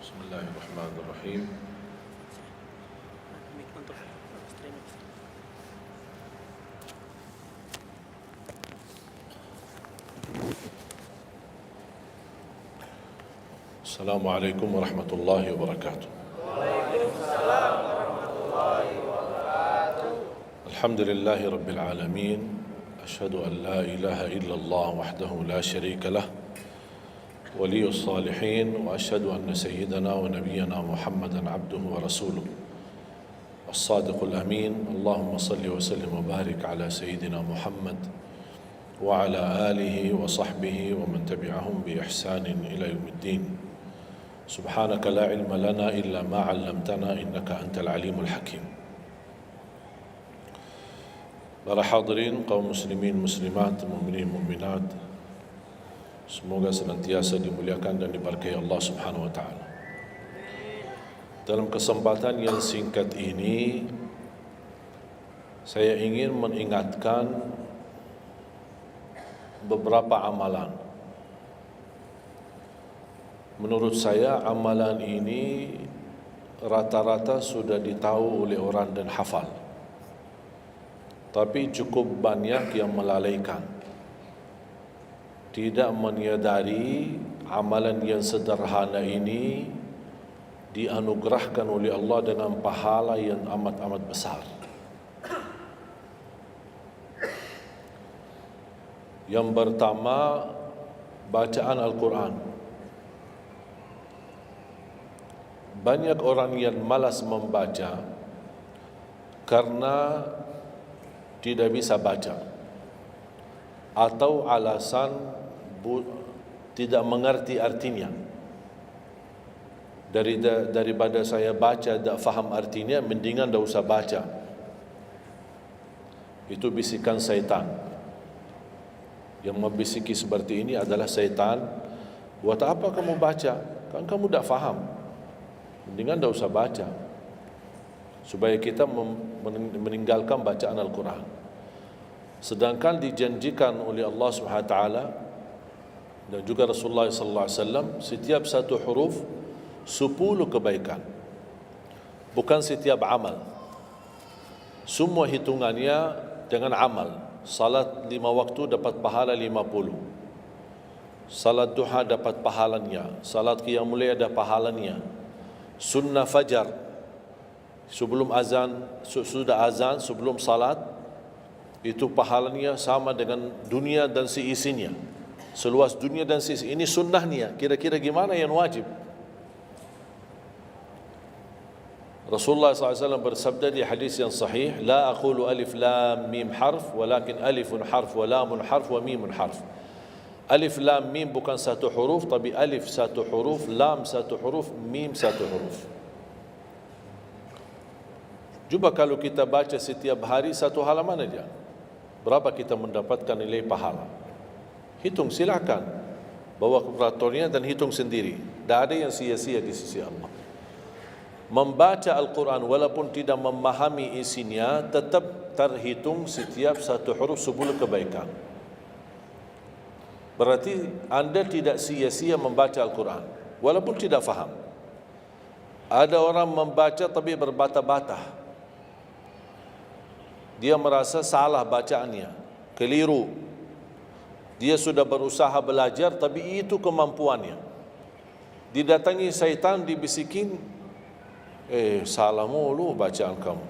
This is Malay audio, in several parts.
بسم الله الرحمن الرحيم. السلام عليكم ورحمة الله وبركاته. Waalaikumsalam warahmatullahi wabarakatuh. الحمد لله رب العالمين، أشهد أن لا إله إلا الله وحده لا شريك له ولي الصالحين، وأشهد أن سيدنا ونبينا محمدا عبده ورسوله الصادق الأمين. اللهم صل وسلم وبارك على سيدنا محمد وعلى آله وصحبه ومن تبعهم بإحسان إلى يوم الدين. سبحانك لا علم لنا إلا ما علمتنا إنك أنت العليم الحكيم. Para hadirin kaum muslimin muslimat, mukminin mukminat, semoga senantiasa dimuliakan dan diberkahi Allah Subhanahu wa taala. Dalam kesempatan yang singkat ini, saya ingin mengingatkan beberapa amalan. Menurut saya amalan ini rata-rata sudah ditahu oleh orang dan hafal, tapi cukup banyak yang melalaikan, tidak menyadari amalan yang sederhana ini dianugerahkan oleh Allah dengan pahala yang amat-amat besar. Yang pertama, bacaan Al-Quran. Banyak orang yang malas membaca karena tidak bisa baca, atau alasan tidak mengerti artinya. Daripada saya baca tak faham artinya, mendingan tak usah baca. Itu bisikan syaitan. Yang membisiki seperti ini adalah syaitan. Buat apa kamu baca? Kan kamu tak faham. Mendingan tak usah baca, supaya kita meninggalkan bacaan Al-Quran. Sedangkan dijanjikan oleh Allah Subhanahu wa taala dan juga Rasulullah sallallahu alaihi wasallam, setiap satu huruf 10 kebaikan. Bukan setiap amal. Semua hitungannya dengan amal. Salat 5 waktu dapat pahala 50. Salat duha dapat pahalanya. Salat qiyamul lail ada pahalanya. Sunnah fajar sebelum azan, sudah azan sebelum salat, itu pahalanya sama dengan dunia dan seisinya. Seluas dunia dan seisi. Ini sunnahnya. Kira-kira gimana yang wajib? Rasulullah SAW bersabda di hadis yang sahih, la aqulu alif lam mim harf, walakin alifun harf wa lamun harf wa mimun harf. Alif lam mim bukan satu huruf, tapi alif satu huruf, lam satu huruf, mim satu huruf. Cuba kalau kita baca setiap hari satu halaman aja, berapa kita mendapatkan nilai pahala? Hitung, silakan. Bawa kalkulatornya dan hitung sendiri. Tak ada yang sia-sia di sisi Allah. Membaca Al-Quran walaupun tidak memahami isinya, tetap terhitung setiap satu huruf 10 kebaikan. Berarti anda tidak sia-sia membaca Al-Quran walaupun tidak faham. Ada orang membaca tapi berbata-bata. Dia merasa salah bacaannya, keliru. Dia sudah berusaha belajar tapi itu kemampuannya. Didatangi syaitan, dibisikin, salah mulu bacaan kamu.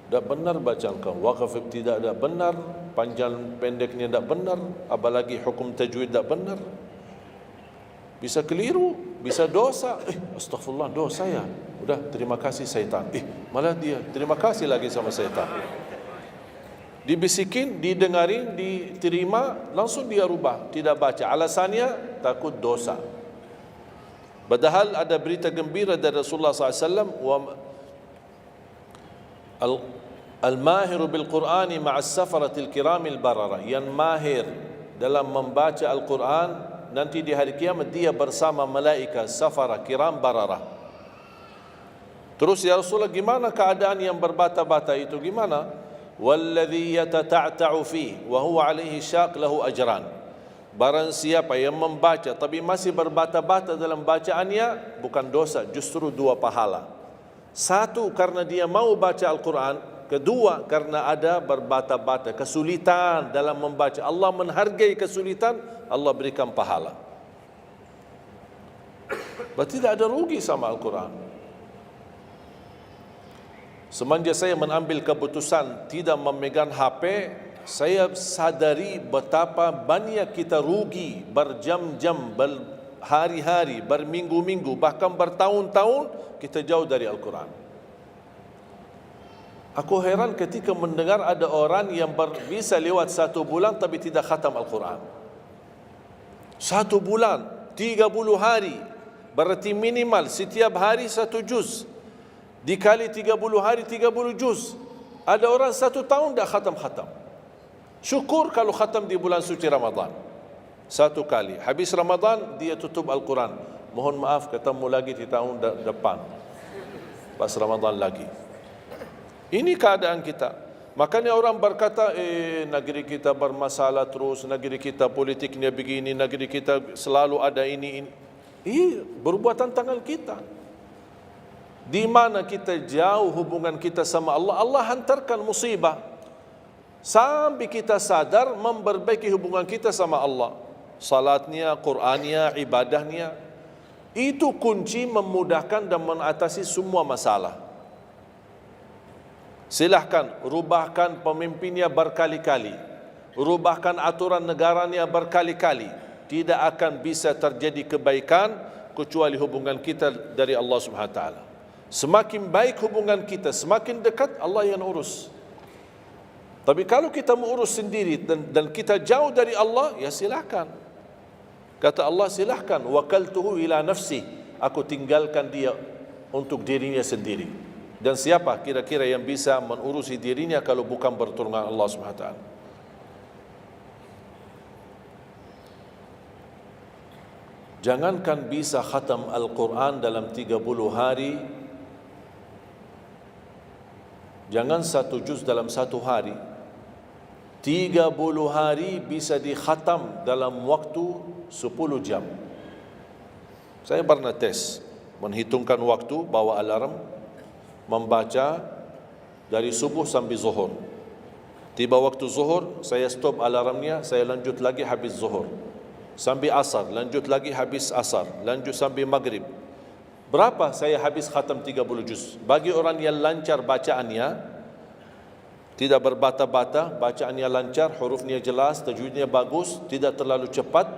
Tak benar bacaan kamu, wakaf tidak ada benar, panjang pendeknya tak benar, apalagi hukum tajwid tak benar. Bisa keliru, bisa dosa. Astaghfirullah, dosa ya. Udah, terima kasih syaitan. Malah dia terima kasih lagi sama syaitan. Dibisikin, didengarin, diterima, langsung dia rubah, tidak baca. Alasannya takut dosa. Padahal ada berita gembira dari Rasulullah SAW, Al-mahiru bil-Qur'ani ma'as safaratil kiramil barara. Yang mahir dalam membaca Al-Quran, nanti di hari kiamat dia bersama malaikat safara kiram barara. Terus ya Rasulullah, gimana keadaan yang berbata-bata itu? Gimana? Walladhi yatata'ta'u fi wa huwa alaihi syaq lahu ajran. Barang siapa yang membaca tapi masih berbata-bata dalam bacaannya, bukan dosa, justru 2 pahala. 1, karena dia mau baca Al-Quran. 2, karena ada berbata-bata, kesulitan dalam membaca. Allah menghargai kesulitan, Allah berikan pahala. Berarti tidak ada rugi sama Al-Quran. Semenjak saya mengambil keputusan tidak memegang HP, saya sadari betapa banyak kita rugi berjam-jam, berhari-hari, berminggu-minggu, bahkan bertahun-tahun kita jauh dari Al-Quran. Aku heran ketika mendengar ada orang yang bisa lewat 1 bulan tapi tidak khatam Al-Quran. 1 bulan, 30 hari, berarti minimal setiap hari 1 juz. Dikali 30 hari 30 juz. Ada orang 1 tahun dah khatam-khatam. Syukur kalau khatam di bulan suci Ramadan 1 kali. Habis Ramadan dia tutup Al-Quran. Mohon maaf, ketemu lagi di tahun depan pas Ramadan lagi. Ini keadaan kita. Makanya orang berkata, negeri kita bermasalah terus, negeri kita politiknya begini, negeri kita selalu ada ini. Perbuatan tangan kita. Di mana kita jauh hubungan kita sama Allah, Allah hantarkan musibah sampai kita sadar memperbaiki hubungan kita sama Allah. Salatnya, Qur'annya, ibadahnya, itu kunci memudahkan dan mengatasi semua masalah. Silahkan rubahkan pemimpinnya berkali-kali, rubahkan aturan negaranya berkali-kali, tidak akan bisa terjadi kebaikan kecuali hubungan kita dari Allah Subhanahu wa taala. Semakin baik hubungan kita, semakin dekat Allah yang urus. Tapi kalau kita mengurus sendiri dan kita jauh dari Allah, ya silakan. Kata Allah, silahkan. Wakaltuhu ila nafsi. Aku tinggalkan dia untuk dirinya sendiri. Dan siapa kira-kira yang bisa mengurusi dirinya kalau bukan pertolongan Allah SWT? Jangankan bisa khatam Al-Quran dalam 30 hari, jangan 1 juz dalam 1 hari, 30 hari bisa dikhatam dalam waktu 10 jam. Saya pernah tes, menghitungkan waktu, bawa alarm, membaca dari subuh sampai zuhur. Tiba waktu zuhur, saya stop alarmnya, saya lanjut lagi habis zuhur. Sampai asar, lanjut lagi habis asar, lanjut sampai maghrib. Berapa saya habis khatam 30 juz? Bagi orang yang lancar bacaannya, tidak berbata-bata, bacaannya lancar, hurufnya jelas, tajwidnya bagus, tidak terlalu cepat,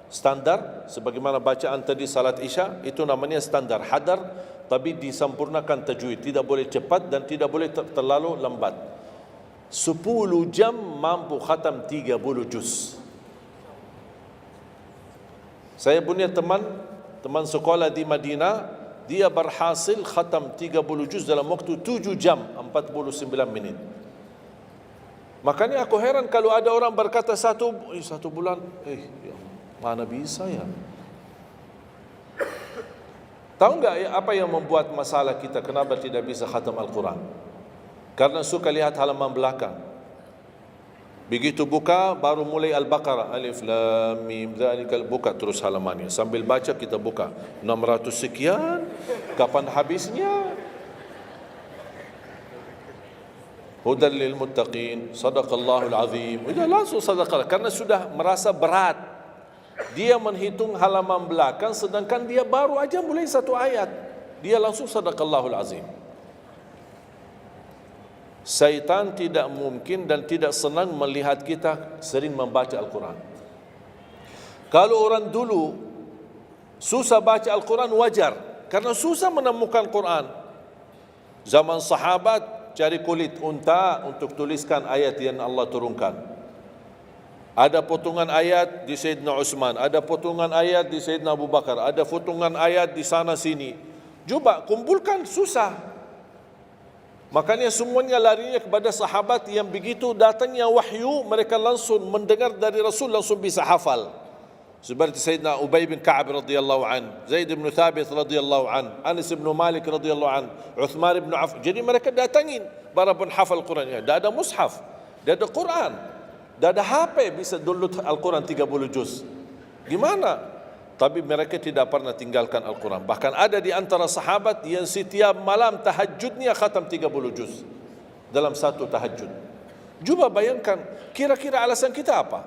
standar, sebagaimana bacaan tadi salat Isya, itu namanya standar, hadar, tapi disempurnakan tajwid, tidak boleh cepat dan tidak boleh terlalu lambat. 10 jam mampu khatam 30 juz. Saya punya teman sekolah di Madinah, dia berhasil khatam 30 juz dalam waktu 7 jam 49 menit. Makanya aku heran kalau ada orang berkata 1 bulan, ya, mana bisa ya? Tahu enggak ya apa yang membuat masalah kita kenapa tidak bisa khatam Al-Quran? Karena suka lihat halaman belakang. Begitu buka baru mulai Al-Baqarah, Alif Lam Mim Dzalikal, buka terus halamannya. Sambil baca kita buka 600 sekian, kapan habisnya? Hudan lil muttaqin, sadaqallahul azim. Sudah langsung sadaqah karena sudah merasa berat. Dia menghitung halaman belakang sedangkan dia baru aja mulai 1 ayat. Dia langsung sadaqallahul azim. Syaitan tidak mungkin dan tidak senang melihat kita sering membaca Al-Quran. Kalau orang dulu susah baca Al-Quran wajar, karena susah menemukan Quran. Zaman sahabat cari kulit unta untuk tuliskan ayat yang Allah turunkan. Ada potongan ayat di Sayyidina Utsman, ada potongan ayat di Sayyidina Abu Bakar, ada potongan ayat di sana sini. Coba kumpulkan, susah. Makanya semuanya larinya kepada sahabat yang begitu datangnya wahyu, mereka langsung mendengar dari Rasul, langsung bisa hafal. Seperti Sayyidina Ubay bin Ka'ab radhiyallahu an, Zaid bin Thabit radhiyallahu an, Anas bin Malik radhiyallahu an, Uthman bin Affan. Jadi mereka datangin para penghafal Quran. Dia ada mushaf, dia ada Quran. Dah ada HP bisa download Al-Quran 30 juz. Gimana? Tapi mereka tidak pernah tinggalkan Al-Quran. Bahkan ada di antara sahabat yang setiap malam tahajudnya khatam 30 juz dalam satu tahajud. Cuba bayangkan, kira-kira alasan kita apa?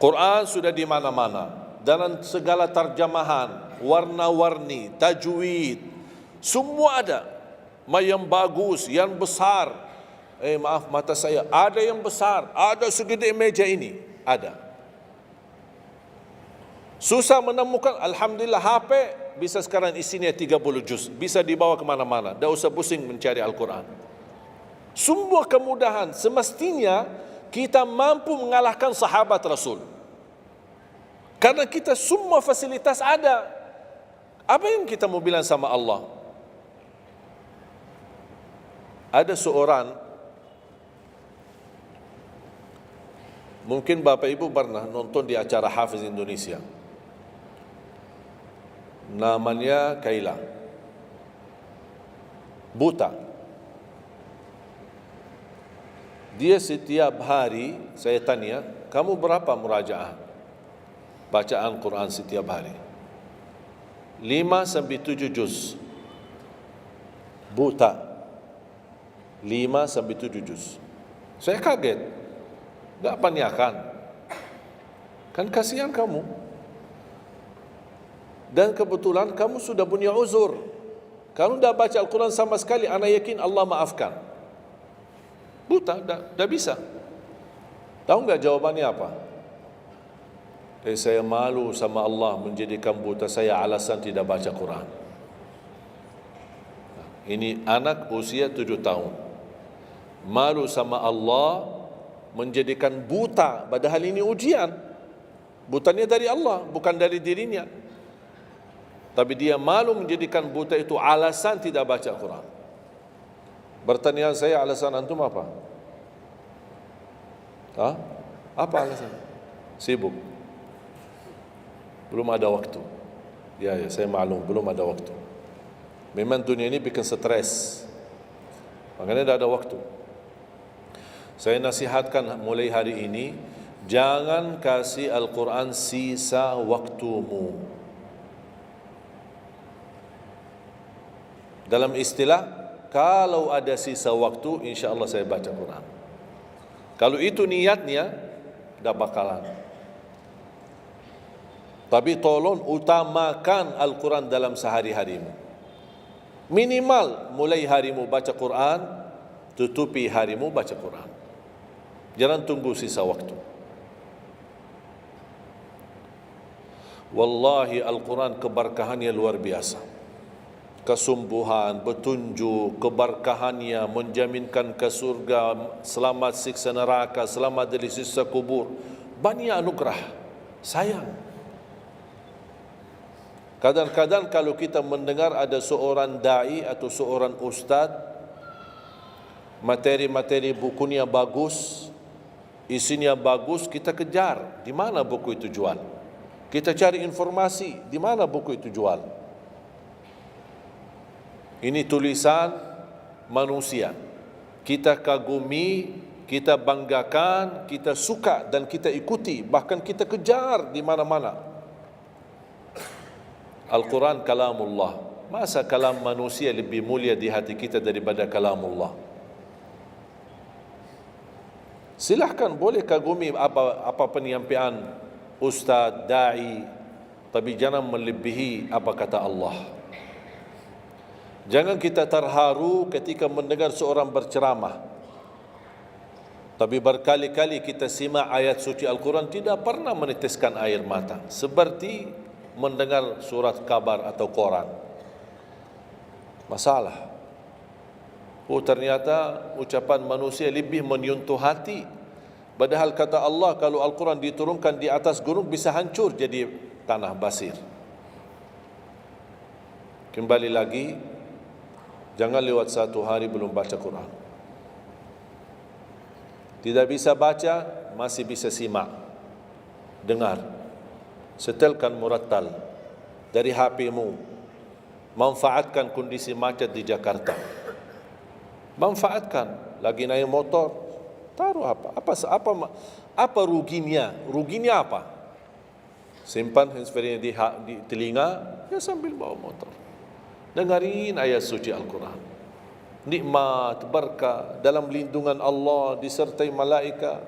Quran sudah di mana-mana, dalam segala terjemahan, warna-warni, tajwid, semua ada. Yang bagus, yang besar. Maaf, mata saya ada yang besar, ada segede meja ini, ada. Susah menemukan, alhamdulillah HP bisa sekarang isinya 30 juz, bisa dibawa kemana-mana, tak usah pusing mencari Al-Quran. Semua kemudahan, semestinya kita mampu mengalahkan sahabat Rasul. Karena kita semua fasilitas ada. Apa yang kita mau bilang sama Allah? Ada seorang, mungkin Bapak Ibu pernah nonton di acara Hafiz Indonesia, namanya Kaila, buta. Dia setiap hari, saya tanya, kamu berapa murajaah bacaan Quran setiap hari? 5 sampai 7 juz. Buta. 5 sampai 7 juz. Saya kaget. Tak panyakan. Kan kasihan kamu. Dan kebetulan kamu sudah punya uzur. Kalau tak baca Al-Quran sama sekali, ana yakin Allah maafkan. Buta, tak bisa. Tahu tak jawabannya apa? Saya malu sama Allah menjadikan buta saya alasan tidak baca Quran. Ini anak usia 7 tahun. Malu sama Allah menjadikan buta, padahal ini ujian. Butanya dari Allah, bukan dari dirinya. Tapi dia malu menjadikan buta itu alasan tidak baca Quran. Pertanyaan saya, alasan antum apa? Apa alasan? Sibuk. Belum ada waktu. Ya, saya maklum, belum ada waktu. Memang dunia ini bikin stres. Makanya tidak ada waktu. Saya nasihatkan mulai hari ini, jangan kasih Al-Quran sisa waktumu. Dalam istilah, kalau ada sisa waktu, insya Allah saya baca Quran. Kalau itu niatnya, tidak bakalan. Tapi tolong utamakan Al-Quran dalam sehari-harimu. Minimal mulai harimu baca Quran, tutupi harimu baca Quran. Jangan tunggu sisa waktu. Wallahi Al-Quran keberkahannya luar biasa. Kesumbuhan, petunjuk, keberkahannya menjaminkan ke surga, selamat siksa neraka, selamat dari siksa kubur. Banyak anugerah. Sayang. Kadang-kadang kalau kita mendengar ada seorang da'i atau seorang ustaz, materi-materi bukunya bagus, isinya bagus, kita kejar. Di mana buku itu jual? Kita cari informasi, di mana buku itu jual? Ini tulisan manusia. Kita kagumi, kita banggakan, kita suka dan kita ikuti, bahkan kita kejar di mana-mana. Al-Quran kalamullah. Masa kalam manusia lebih mulia di hati kita daripada kalamullah? Silahkan, boleh kagumi apa penyampaian ustaz, da'i, tapi jangan melebihi apa kata Allah. Jangan kita terharu ketika mendengar seorang berceramah, tapi berkali-kali kita simak ayat suci Al-Quran tidak pernah meneteskan air mata, seperti mendengar surat kabar atau koran. Masalah. Ternyata ucapan manusia lebih menyentuh hati. Padahal kata Allah, kalau Al-Quran diturunkan di atas gunung bisa hancur jadi tanah basir. Kembali lagi, jangan lewat satu hari belum baca Quran. Tidak bisa baca, masih bisa simak, dengar. Setelkan murattal dari HP-mu. Manfaatkan kondisi macet di Jakarta. Manfaatkan. Lagi naik motor, Taruh apa ruginya? Ruginya apa? Simpan handsfree di telinga, ya sambil bawa motor. Dengarin ayat suci Al-Quran. Nikmat, berkah, dalam lindungan Allah, disertai malaikat.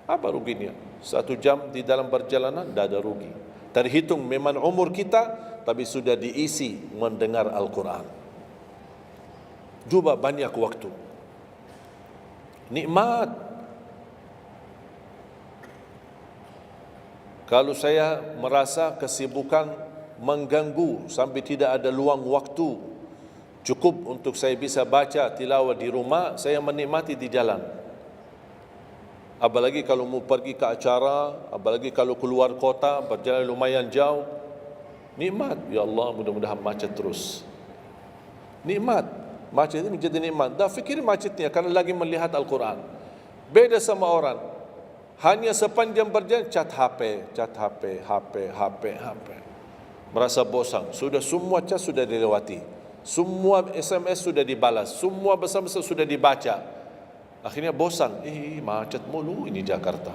Apa ruginya? 1 jam di dalam perjalanan, tidak ada rugi. Terhitung memang umur kita, tapi sudah diisi mendengar Al-Quran. Juga banyak waktu. Nikmat. Kalau saya merasa kesibukan mengganggu sampai tidak ada luang waktu cukup untuk saya bisa baca tilawah di rumah, saya menikmati di jalan. Apalagi kalau mau pergi ke acara, apalagi kalau keluar kota, berjalan lumayan jauh, nikmat. Ya Allah, mudah-mudahan macet terus. Nikmat. Macet ini menjadi nikmat. Dah fikir macetnya karena lagi melihat Al-Quran. Beda sama orang, hanya sepanjang berjalan cat HP, HP. Merasa bosan. Sudah semua cat sudah dilewati, semua SMS sudah dibalas, semua pesan-pesan sudah dibaca. Akhirnya bosan. Macet mulu ini Jakarta.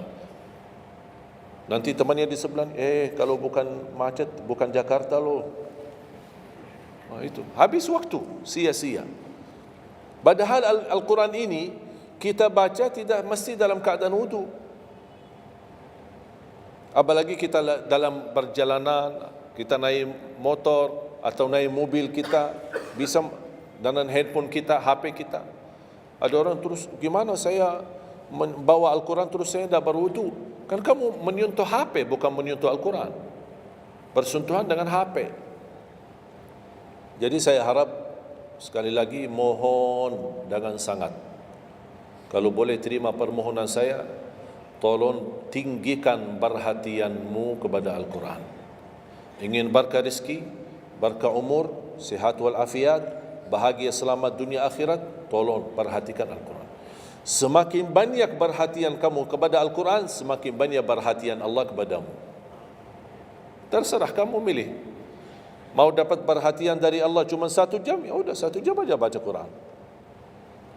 Nanti temannya di sebelah, kalau bukan macet, bukan Jakarta loh. Itu habis waktu, sia-sia. Padahal Al-Quran ini kita baca tidak mesti dalam keadaan wudu. Apalagi kita dalam perjalanan, kita naik motor atau naik mobil kita, bisa dengan handphone kita, HP kita. Ada orang terus, gimana saya membawa Al-Quran terus saya tidak berwudu? Kan kamu menyentuh HP, bukan menyentuh Al-Quran. Bersentuhan dengan HP. Jadi saya harap, sekali lagi mohon dengan sangat, kalau boleh terima permohonan saya, tolong tinggikan perhatianmu kepada Al-Quran. Ingin berkah rezeki, berkah umur, sihat wal afiat, bahagia selamat dunia akhirat, tolong perhatikan Al-Quran. Semakin banyak perhatian kamu kepada Al-Quran, semakin banyak perhatian Allah kepadamu. Terserah kamu milih. Mau dapat perhatian dari Allah cuma 1 jam, ya udah 1 jam aja baca Quran.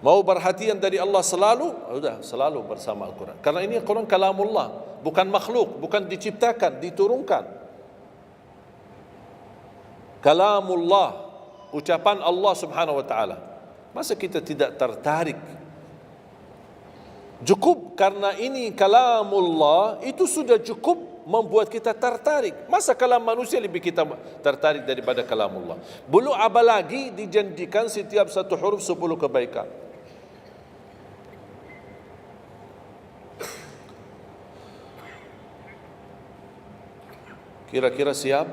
Mau perhatian dari Allah selalu, sudah selalu bersama Al-Quran. Karena ini Al-Quran kalamullah, bukan makhluk, bukan diciptakan, diturunkan. Kalamullah, ucapan Allah Subhanahu wa taala. Masa kita tidak tertarik? Cukup karena ini kalamullah, itu sudah cukup membuat kita tertarik. Masa kalam manusia lebih kita tertarik daripada kalamullah? Belum apalagi dijanjikan setiap satu huruf 10 kebaikan. Kira-kira siap?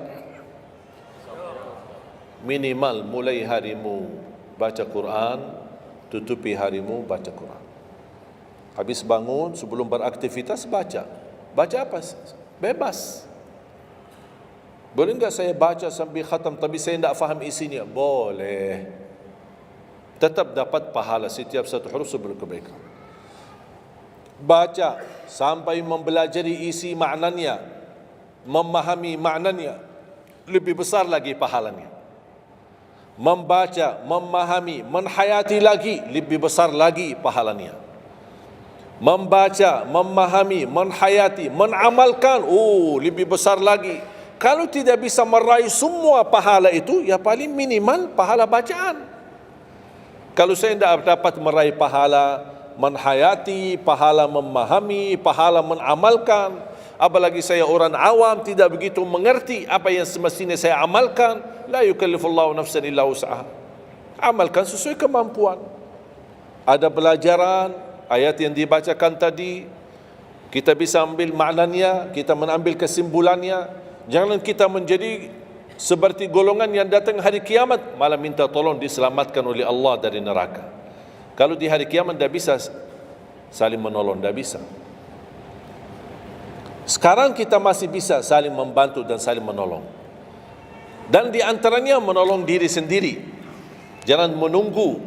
Minimal mulai harimu baca Quran, tutupi harimu baca Quran. Habis bangun, sebelum beraktivitas baca. Baca apa? Bebas. Boleh enggak saya baca sambil khatam tapi saya tidak faham isinya? Boleh. Tetap dapat pahala setiap satu huruf 10 kebaikan. Baca sampai mempelajari isi maknanya, memahami maknanya, lebih besar lagi pahalanya. Membaca, memahami, menhayati lagi, lebih besar lagi pahalanya. Membaca, memahami, menhayati, menamalkan, lebih besar lagi. Kalau tidak bisa meraih semua pahala itu, ya paling minimal pahala bacaan. Kalau saya tidak dapat meraih pahala menhayati, pahala memahami, pahala menamalkan, apalagi saya orang awam tidak begitu mengerti apa yang semestinya saya amalkan, la yukallifullahu nafsan illa wus'aha. Amalkan sesuai kemampuan. Ada pelajaran ayat yang dibacakan tadi, kita bisa ambil maknanya, kita mengambil kesimpulannya. Jangan kita menjadi seperti golongan yang datang hari kiamat malah minta tolong diselamatkan oleh Allah dari neraka. Kalau di hari kiamat tidak bisa saling menolong, tidak bisa. Sekarang kita masih bisa saling membantu dan saling menolong. Dan di antaranya menolong diri sendiri. Jangan menunggu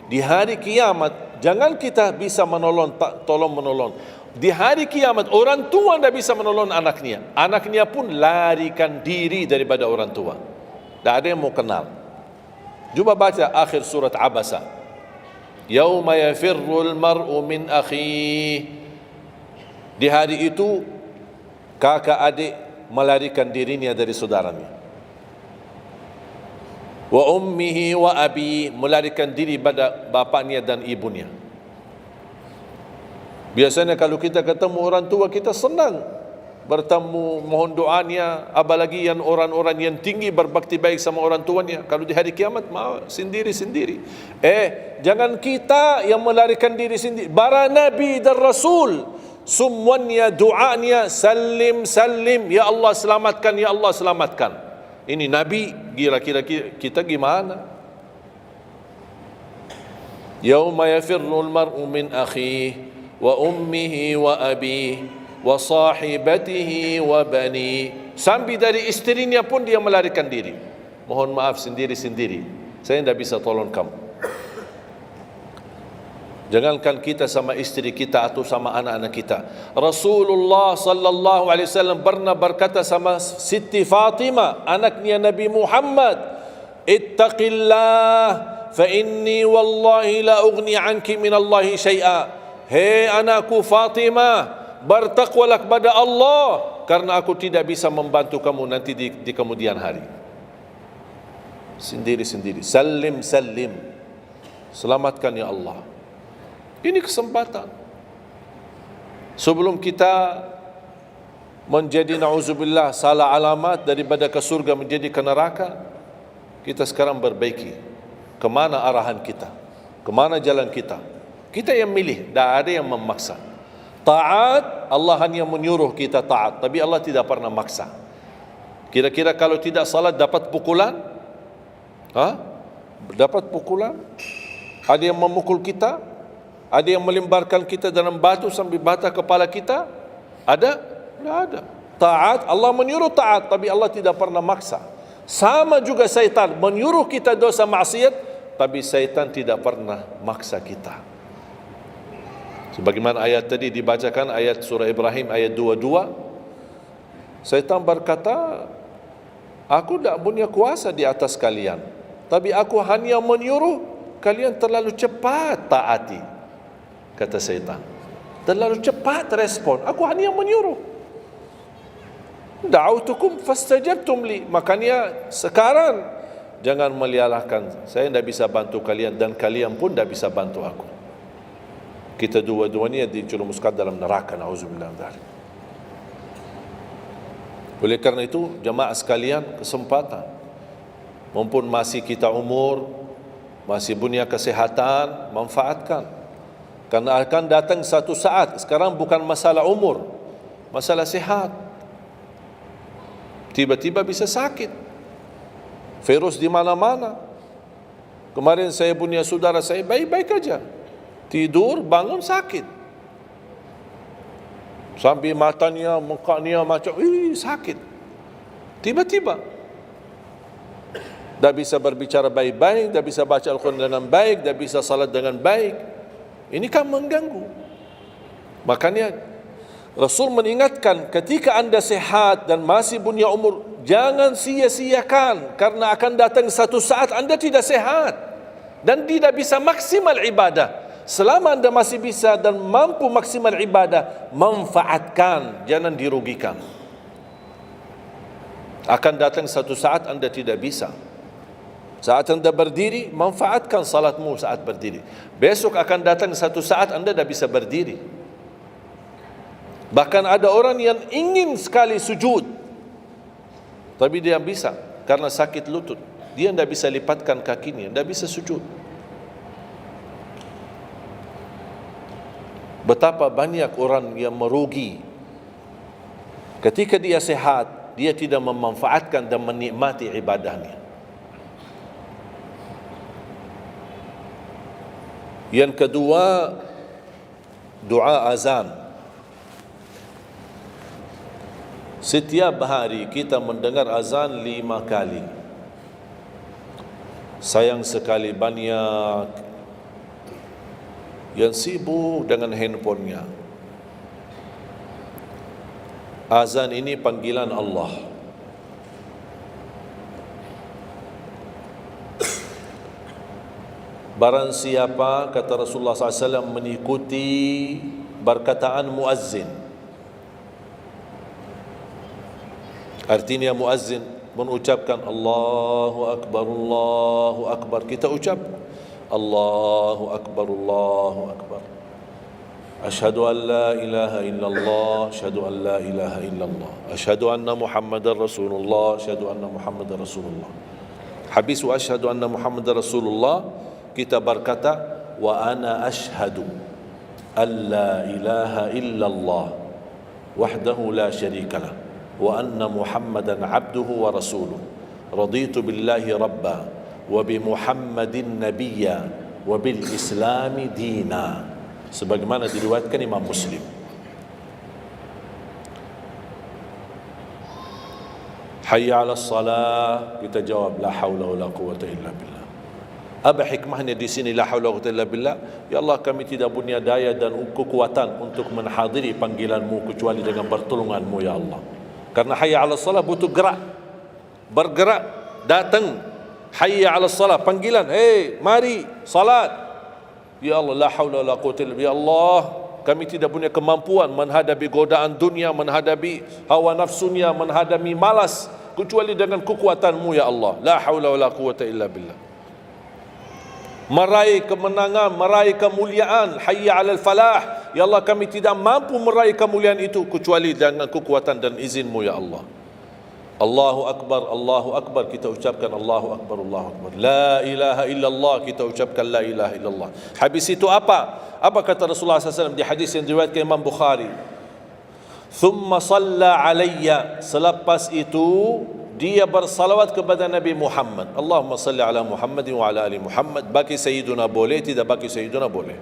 di hari kiamat. Jangan kita bisa menolong, tolong menolong. Di hari kiamat orang tua tidak bisa menolong anaknya. Anaknya pun larikan diri daripada orang tua. Tidak ada yang mau kenal. Cuba baca akhir surat Abasa. Yauma yafirrul mar'u min akhi. Di hari itu kakak adik melarikan dirinya dari saudaranya. Wa ummihi wa abi, melarikan diri pada bapaknya dan ibunya. Biasanya kalau kita ketemu orang tua kita senang bertemu, mohon doanya, apalagi yang orang-orang yang tinggi berbakti baik sama orang tuanya. Kalau di hari kiamat mau sendiri-sendiri. Jangan kita yang melarikan diri sendiri. Para nabi dan rasul semuanya doanya salim salim, ya Allah selamatkan, ya Allah selamatkan. Ini nabi, kira-kira kita gimana? Yauma yafirrul mar'u min akhihi wa ummihi wa abihi wa sahibatihi wa bani. Sampai dari istrinya pun dia melarikan diri. Mohon maaf, sendiri-sendiri. Saya tidak bisa tolong kamu. Jangankan kita sama istri kita atau sama anak-anak kita. Rasulullah sallallahu alaihi wasallam pernah berkata sama Siti Fatimah, anaknya Nabi Muhammad, "Ittaqillah fa inni wallahi la ughni anki min Allah syai'a." Hei anakku Fatimah, bertakwalah kepada Allah, karena aku tidak bisa membantu kamu nanti di kemudian hari. Sendiri-sendiri. Salim salim. Selamatkan ya Allah. Ini kesempatan. Sebelum kita menjadi na'udzubillah salah alamat daripada ke surga menjadi ke neraka, kita sekarang perbaiki kemana arahan kita, kemana jalan kita. Kita yang milih, tidak ada yang memaksa. Taat, Allah hanya menyuruh kita taat, tapi Allah tidak pernah maksa. Kira-kira kalau tidak salat dapat pukulan? Dapat pukulan? Ada yang memukul kita? Ada yang melemparkan kita dalam batu sampai bata kepala kita? Ada? Tidak ada. Taat, Allah menyuruh taat, tapi Allah tidak pernah maksa. Sama juga syaitan, menyuruh kita dosa maksiat, tapi syaitan tidak pernah maksa kita. Sebagaimana ayat tadi dibacakan, ayat surah Ibrahim ayat 22, syaitan berkata, aku tidak punya kuasa di atas kalian, tapi aku hanya menyuruh kalian terlalu cepat taati. Kata syaitan, terlalu cepat respon, aku hanya menyuruh. Da'autukum fastajabtum li. Makanya sekarang jangan melialahkan, saya tidak bisa bantu kalian dan kalian pun tidak bisa bantu aku. Kita dua-duanya dijerumuskan dalam neraka, na'udzubillah min dzalik. Oleh karena itu, jemaah sekalian, kesempatan, mumpun masih kita umur, masih punya kesehatan, manfaatkan. Karena akan datang satu saat, sekarang bukan masalah umur, masalah sehat. Tiba-tiba bisa sakit, virus di mana-mana. Kemarin saya punya saudara saya baik-baik aja, tidur bangun sakit, sampai matanya, mukanya macam sakit. Tiba-tiba tak bisa berbicara baik-baik, tak bisa baca Al-Quran dengan baik, tak bisa salat dengan baik. Ini kan mengganggu. Makanya Rasul mengingatkan, ketika anda sehat dan masih punya umur, jangan sia-siakan, karena akan datang satu saat anda tidak sehat dan tidak bisa maksimal ibadah. Selama anda masih bisa dan mampu maksimal ibadah, manfaatkan, jangan dirugikan. Akan datang satu saat anda tidak bisa. Saat anda berdiri, manfaatkan salatmu saat berdiri. Besok akan datang satu saat anda tidak bisa berdiri. Bahkan ada orang yang ingin sekali sujud, tapi dia bisa karena sakit lutut. Dia tidak bisa lipatkan kakinya, tidak bisa sujud. Betapa banyak orang yang merugi ketika dia sehat, dia tidak memanfaatkan dan menikmati ibadahnya. Yang kedua, doa azan. Setiap hari kita mendengar azan 5 kali. Sayang sekali banyak yang sibuk dengan handphonenya. Azan ini panggilan Allah. barang siapa, kata Rasulullah SAW, mengikuti perkataan muazzin. Artinya muazzin mengucapkan Allahu Akbar, kita ucap Allahu Akbar. Asyhadu an la ilaha illallah, asyhadu an la ilaha illallah, asyhadu anna Muhammadar Rasulullah, asyhadu anna Muhammadar Rasulullah. Habis wa asyhadu anna Muhammadar Rasulullah, kita berkata wa ana asyhadu an la ilaha illallah wahdahu la syarika lah wa anna Muhammadan abduhu wa rasuluh. Raditu billahi rabba wa bi Muhammadin nabiyya wa bil islami dina, sebagaimana diriwayatkan Imam Muslim. Hayya 'alas salah, kita jawab la haula wala quwwata illa billah. Apa hikmahnya di sini la haula wala quwwata illa billah? Ya Allah, kami tidak punya daya dan kekuatan untuk menghadiri panggilan-Mu kecuali dengan pertolongan-Mu ya Allah. Karena hayya 'alas salah butuh gerak, bergerak, datang. Hayya 'alas salah, panggilan, hey mari salat. Ya Allah, la haula wala quwwata illa billah. Ya Allah, kami tidak punya kemampuan menghadapi godaan dunia, menghadapi hawa nafsunya, menghadapi malas kecuali dengan kekuatan-Mu ya Allah. La haula wala quwwata illa billah. Meraih kemenangan, meraih kemuliaan, hayya 'alal falah. Ya Allah, kami tidak mampu meraih kemuliaan itu kecuali dengan kekuatan dan izin-Mu ya Allah. Allahu Akbar, kita ucapkan Allahu Akbar. La ilaha illallah, kita ucapkan la ilaha illallah. Habis itu apa kata Rasulullah SAW di hadis yang diriwayatkan Imam Bukhari? Thumma salla alayya, selepas itu dia bersalawat kepada Nabi Muhammad. Allahumma salli ala Muhammadin wa ala ali Muhammad. Bagi Sayyiduna boleh, tidak bagi Sayyiduna boleh.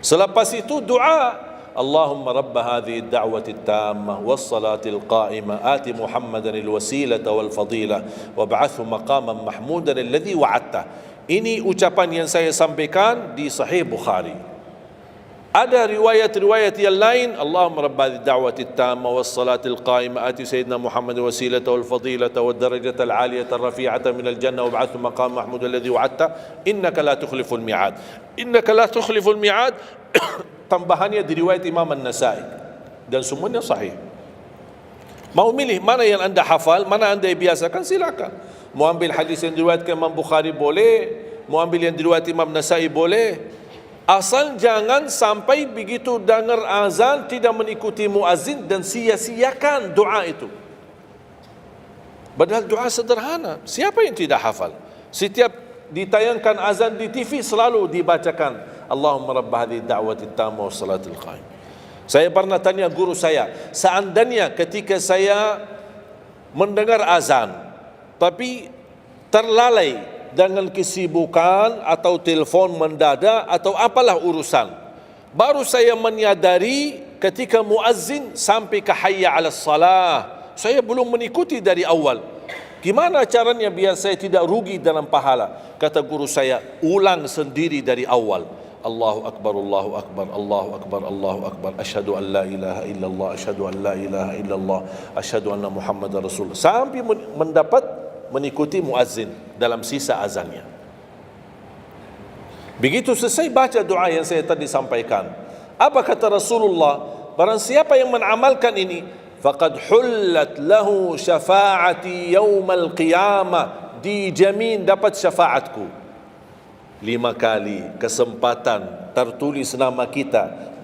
Selepas itu doa, Allahumma rabb hadhihi ad-da'wati at-tammah was-salati al-qa'imah ati Muhammadan al-wasilata wal-fadilah wab'athhu maqaman mahmudan alladhi wa'adta. Ini ucapan yang saya sampaikan di Sahih Bukhari. Ada riwayat-riwayat yang lain, Allahumma rabb hadhihi ad-da'wati at-tammah was-salati al-qa'imah ati sayyidina Muhammadan al-wasilata wal-fadilata wad-darajata al-'aliyata ar-rafi'ata min al-jannah wab'athhu maqaman mahmudan alladhi wa'adta innaka la tukhliful mi'ad. Innaka la tukhliful mi'ad. Tambahannya diriwayat Imam An-Nasai dan semuanya sahih. Mau milih mana yang anda hafal, mana anda biasakan, silakan. Mau ambil hadis yang diriwayatkan Imam Bukhari boleh, mau ambil yang diriwayat Imam Nasai boleh. Asal jangan sampai begitu dengar azan tidak mengikuti muazzin dan sia-siakan doa itu. Padahal doa sederhana. Siapa yang tidak hafal? Setiap ditayangkan azan di TV selalu dibacakan Allahumma rabb hadhihi ad-da'wati at-tammah was-salatil qa'imah. Saya pernah tanya guru saya, seandainya ketika saya mendengar azan tapi terlalai dengan kesibukan atau telefon mendadak atau apalah urusan, baru saya menyadari ketika muazzin sampai ke hayya 'alas salah, saya belum mengikuti dari awal. Gimana caranya biar saya tidak rugi dalam pahala? Kata guru saya, ulang sendiri dari awal. Allahu Akbar, Allahu Akbar, Allahu Akbar, Allahu Akbar. Asyhadu an la ilaha illallah, asyhadu an la ilaha illallah, asyhadu anna Muhammadar Rasulullah. Sampai mendapat mengikuti muazzin dalam sisa azannya. Begitu selesai baca doa yang saya tadi sampaikan, apa kata Rasulullah? Barang siapa yang mengamalkan ini, faqad hullat lahu syafa'ati yaumal qiyamah, dijamin dapat syafaatku. 5 kali kesempatan tertulis nama kita,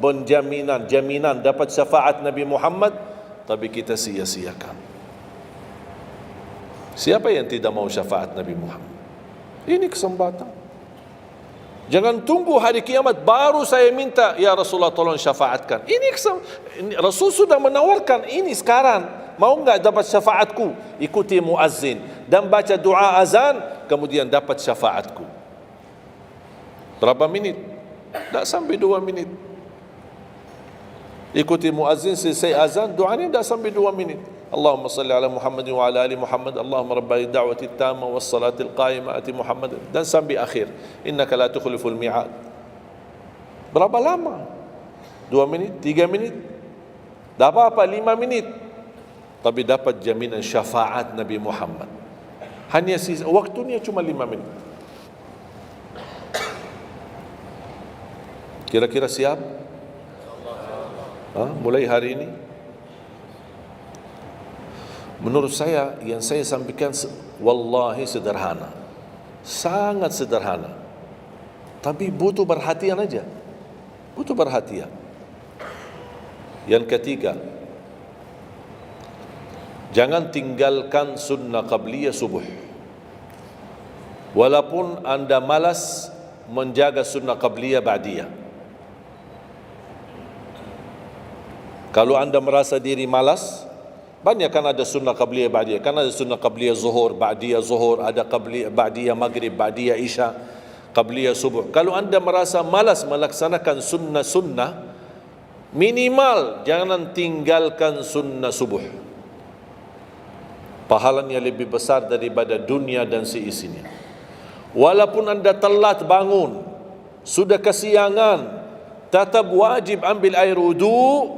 jaminan dapat syafaat Nabi Muhammad, tapi kita sia-siakan. Siapa yang tidak mau syafaat Nabi Muhammad? Ini kesempatan. Jangan tunggu hari kiamat baru saya minta, ya Rasulullah tolong syafaatkan. Ini Rasul sudah menawarkan ini sekarang. Mau enggak dapat syafaatku? Ikuti muazzin dan baca doa azan, kemudian dapat syafaatku. Berapa minit? Tak sampai 2 minit. Ikuti muazzin, selesai azan, doanya tak sampai 2 minit. Allahumma salli ala Muhammadin wa ala ali Muhammad. Allahumma rabb hadhihi ad-da'wati at-tammah was-salatil qa'imah ati Muhammad. Dan sampai akhir. Innaka la tukhliful mi'ad. Berapa lama? 2 minit? 3 minit? Tak apa-apa, 5 minit. Tapi dapat jaminan syafaat Nabi Muhammad. Hanya waktunya cuma 5 minit. Kira-kira siap? Mulai hari ini? Menurut saya, yang saya sampaikan wallahi sederhana, sangat sederhana, tapi butuh perhatian aja, butuh perhatian. Yang ketiga, jangan tinggalkan sunnah qabliyah subuh. Walaupun anda malas menjaga sunnah qabliyah ba'diyah. Kalau anda merasa diri malas, banyak kan ada sunnah qabliyah ba'diyah. Kan ada sunnah qabliyah zuhur, ba'diyah zuhur, ada qabliyah ba'diyah maghrib, ba'diyah isya, qabliyah subuh. Kalau anda merasa malas melaksanakan sunnah-sunnah, minimal jangan tinggalkan sunnah subuh. Pahalanya lebih besar daripada dunia dan seisinya. Walaupun anda telat bangun, sudah kesiangan, tetap wajib ambil air wudu,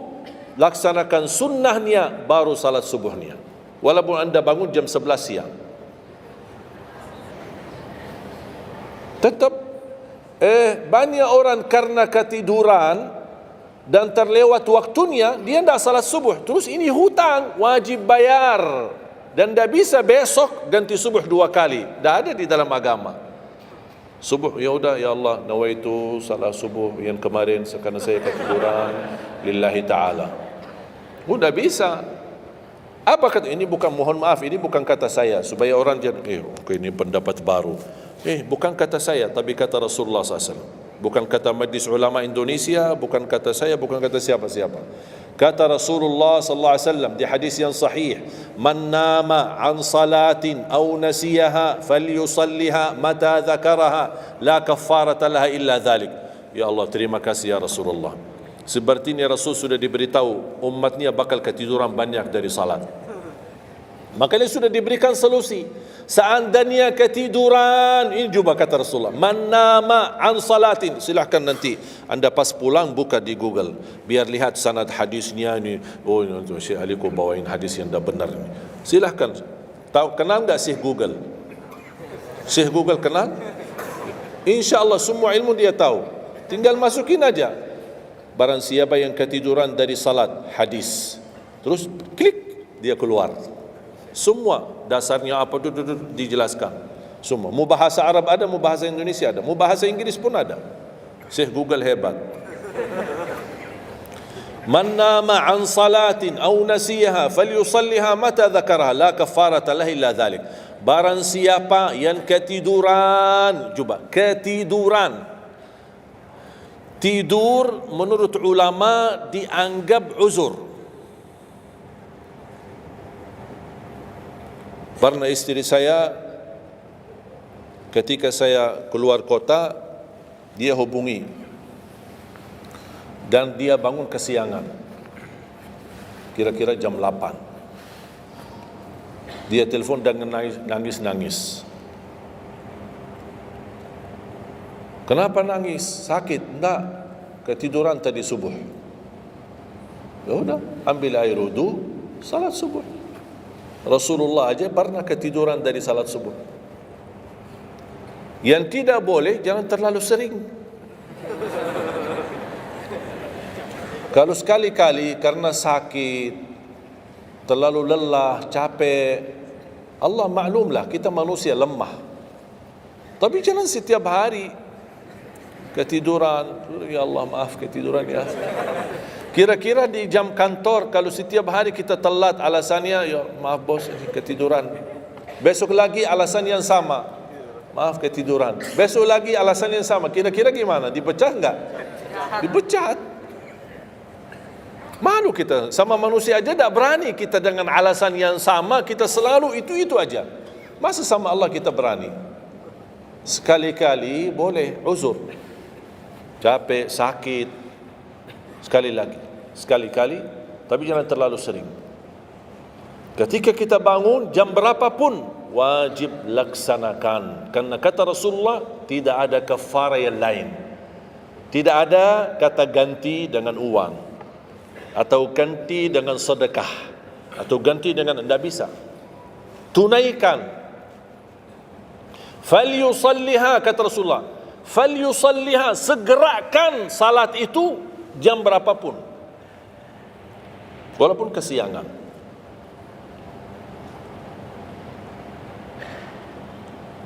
laksanakan sunnahnya baru salat subuhnya. Walaupun anda bangun jam 11 siang, tetap banyak orang karena ketiduran dan terlewat waktunya, dia tidak salat subuh. Terus ini hutang, wajib bayar, dan tidak bisa besok ganti subuh 2 kali. Tidak ada di dalam agama. Subuh, ya udah, ya Allah, nawaitu salat subuh yang kemarin karena saya ketiduran lillahi ta'ala. Udah bisa. Apa kata ini? Bukan, mohon maaf, ini bukan kata saya supaya orang jangan ini pendapat baru. Bukan kata saya, tapi kata Rasulullah SAW. Bukan kata Majlis Ulama Indonesia, bukan kata saya, bukan kata siapa-siapa. Kata Rasulullah sallallahu alaihi wasallam di hadis yang sahih, "Man nama an salatin aw nasiyaha falyusalliha mata dzakaraha, la kaffarata laha illa dzalik." Ya Allah, terima kasih ya Rasulullah. Sepertinya Rasul sudah diberitahu umatnya bakal ketiduran banyak dari salat. Makanya sudah diberikan solusi. Seandainya ketiduran, ini juga kata Rasulullah, man nama an salatin, silahkan nanti anda pas pulang buka di Google, biar lihat sanad hadisnya ni. Oh, Syekh Ali kau bawain hadis yang dah benar ni. Silahkan. Tahu, kenal enggak Syekh Google? Syekh Google kenal? InsyaAllah semua ilmu dia tahu. Tinggal masukin aja. Barang siapa yang ketiduran dari salat, hadis. Terus klik, dia keluar. Semua dasarnya apa dijelaskan. Semua. Mau bahasa Arab ada, mau bahasa Indonesia ada, mau bahasa Inggris pun ada. Syekh Google hebat. Man nama an salatin aw nasiyaha falyusalliha mata dzakaraha la kafarata lahu illa dzalik. Barang siapa yang ketiduran, coba ketiduran. Tidur menurut ulama dianggap uzur. Pernah istri saya ketika saya keluar kota, dia hubungi dan dia bangun kesiangan, kira-kira jam 8. Dia telefon dan nangis. Kenapa nangis? Sakit? Enggak, ketiduran tadi subuh. Ya udah, ambil air wudu, salat subuh. Rasulullah aja pernah ketiduran dari salat subuh. Yang tidak boleh, jangan terlalu sering. Kalau sekali-kali karena sakit, terlalu lelah, capek, Allah maklumlah kita manusia lemah. Tapi jangan setiap hari ketiduran. Ya Allah, maaf ketiduran ya. Kira-kira di jam kantor, kalau setiap hari kita telat alasannya, ya maaf bos, ketiduran. Besok lagi alasan yang sama, maaf ketiduran. Besok lagi alasan yang sama. Kira-kira gimana? Dipecat enggak? Dipecat. Malu kita, sama manusia aja tidak berani kita dengan alasan yang sama, kita selalu itu aja. Masa sama Allah kita berani? Sekali-kali boleh uzur. Capek, sakit, sekali-kali, tapi jangan terlalu sering. Ketika kita bangun jam berapapun wajib laksanakan, karena kata Rasulullah tidak ada kafarah yang lain. Tidak ada kata ganti dengan uang atau ganti dengan sedekah atau ganti dengan, tidak bisa. Tunaikan. Falyusalliha, kata Rasulullah, falyusalliha, segerakan salat itu jam berapapun, walaupun kesiangan.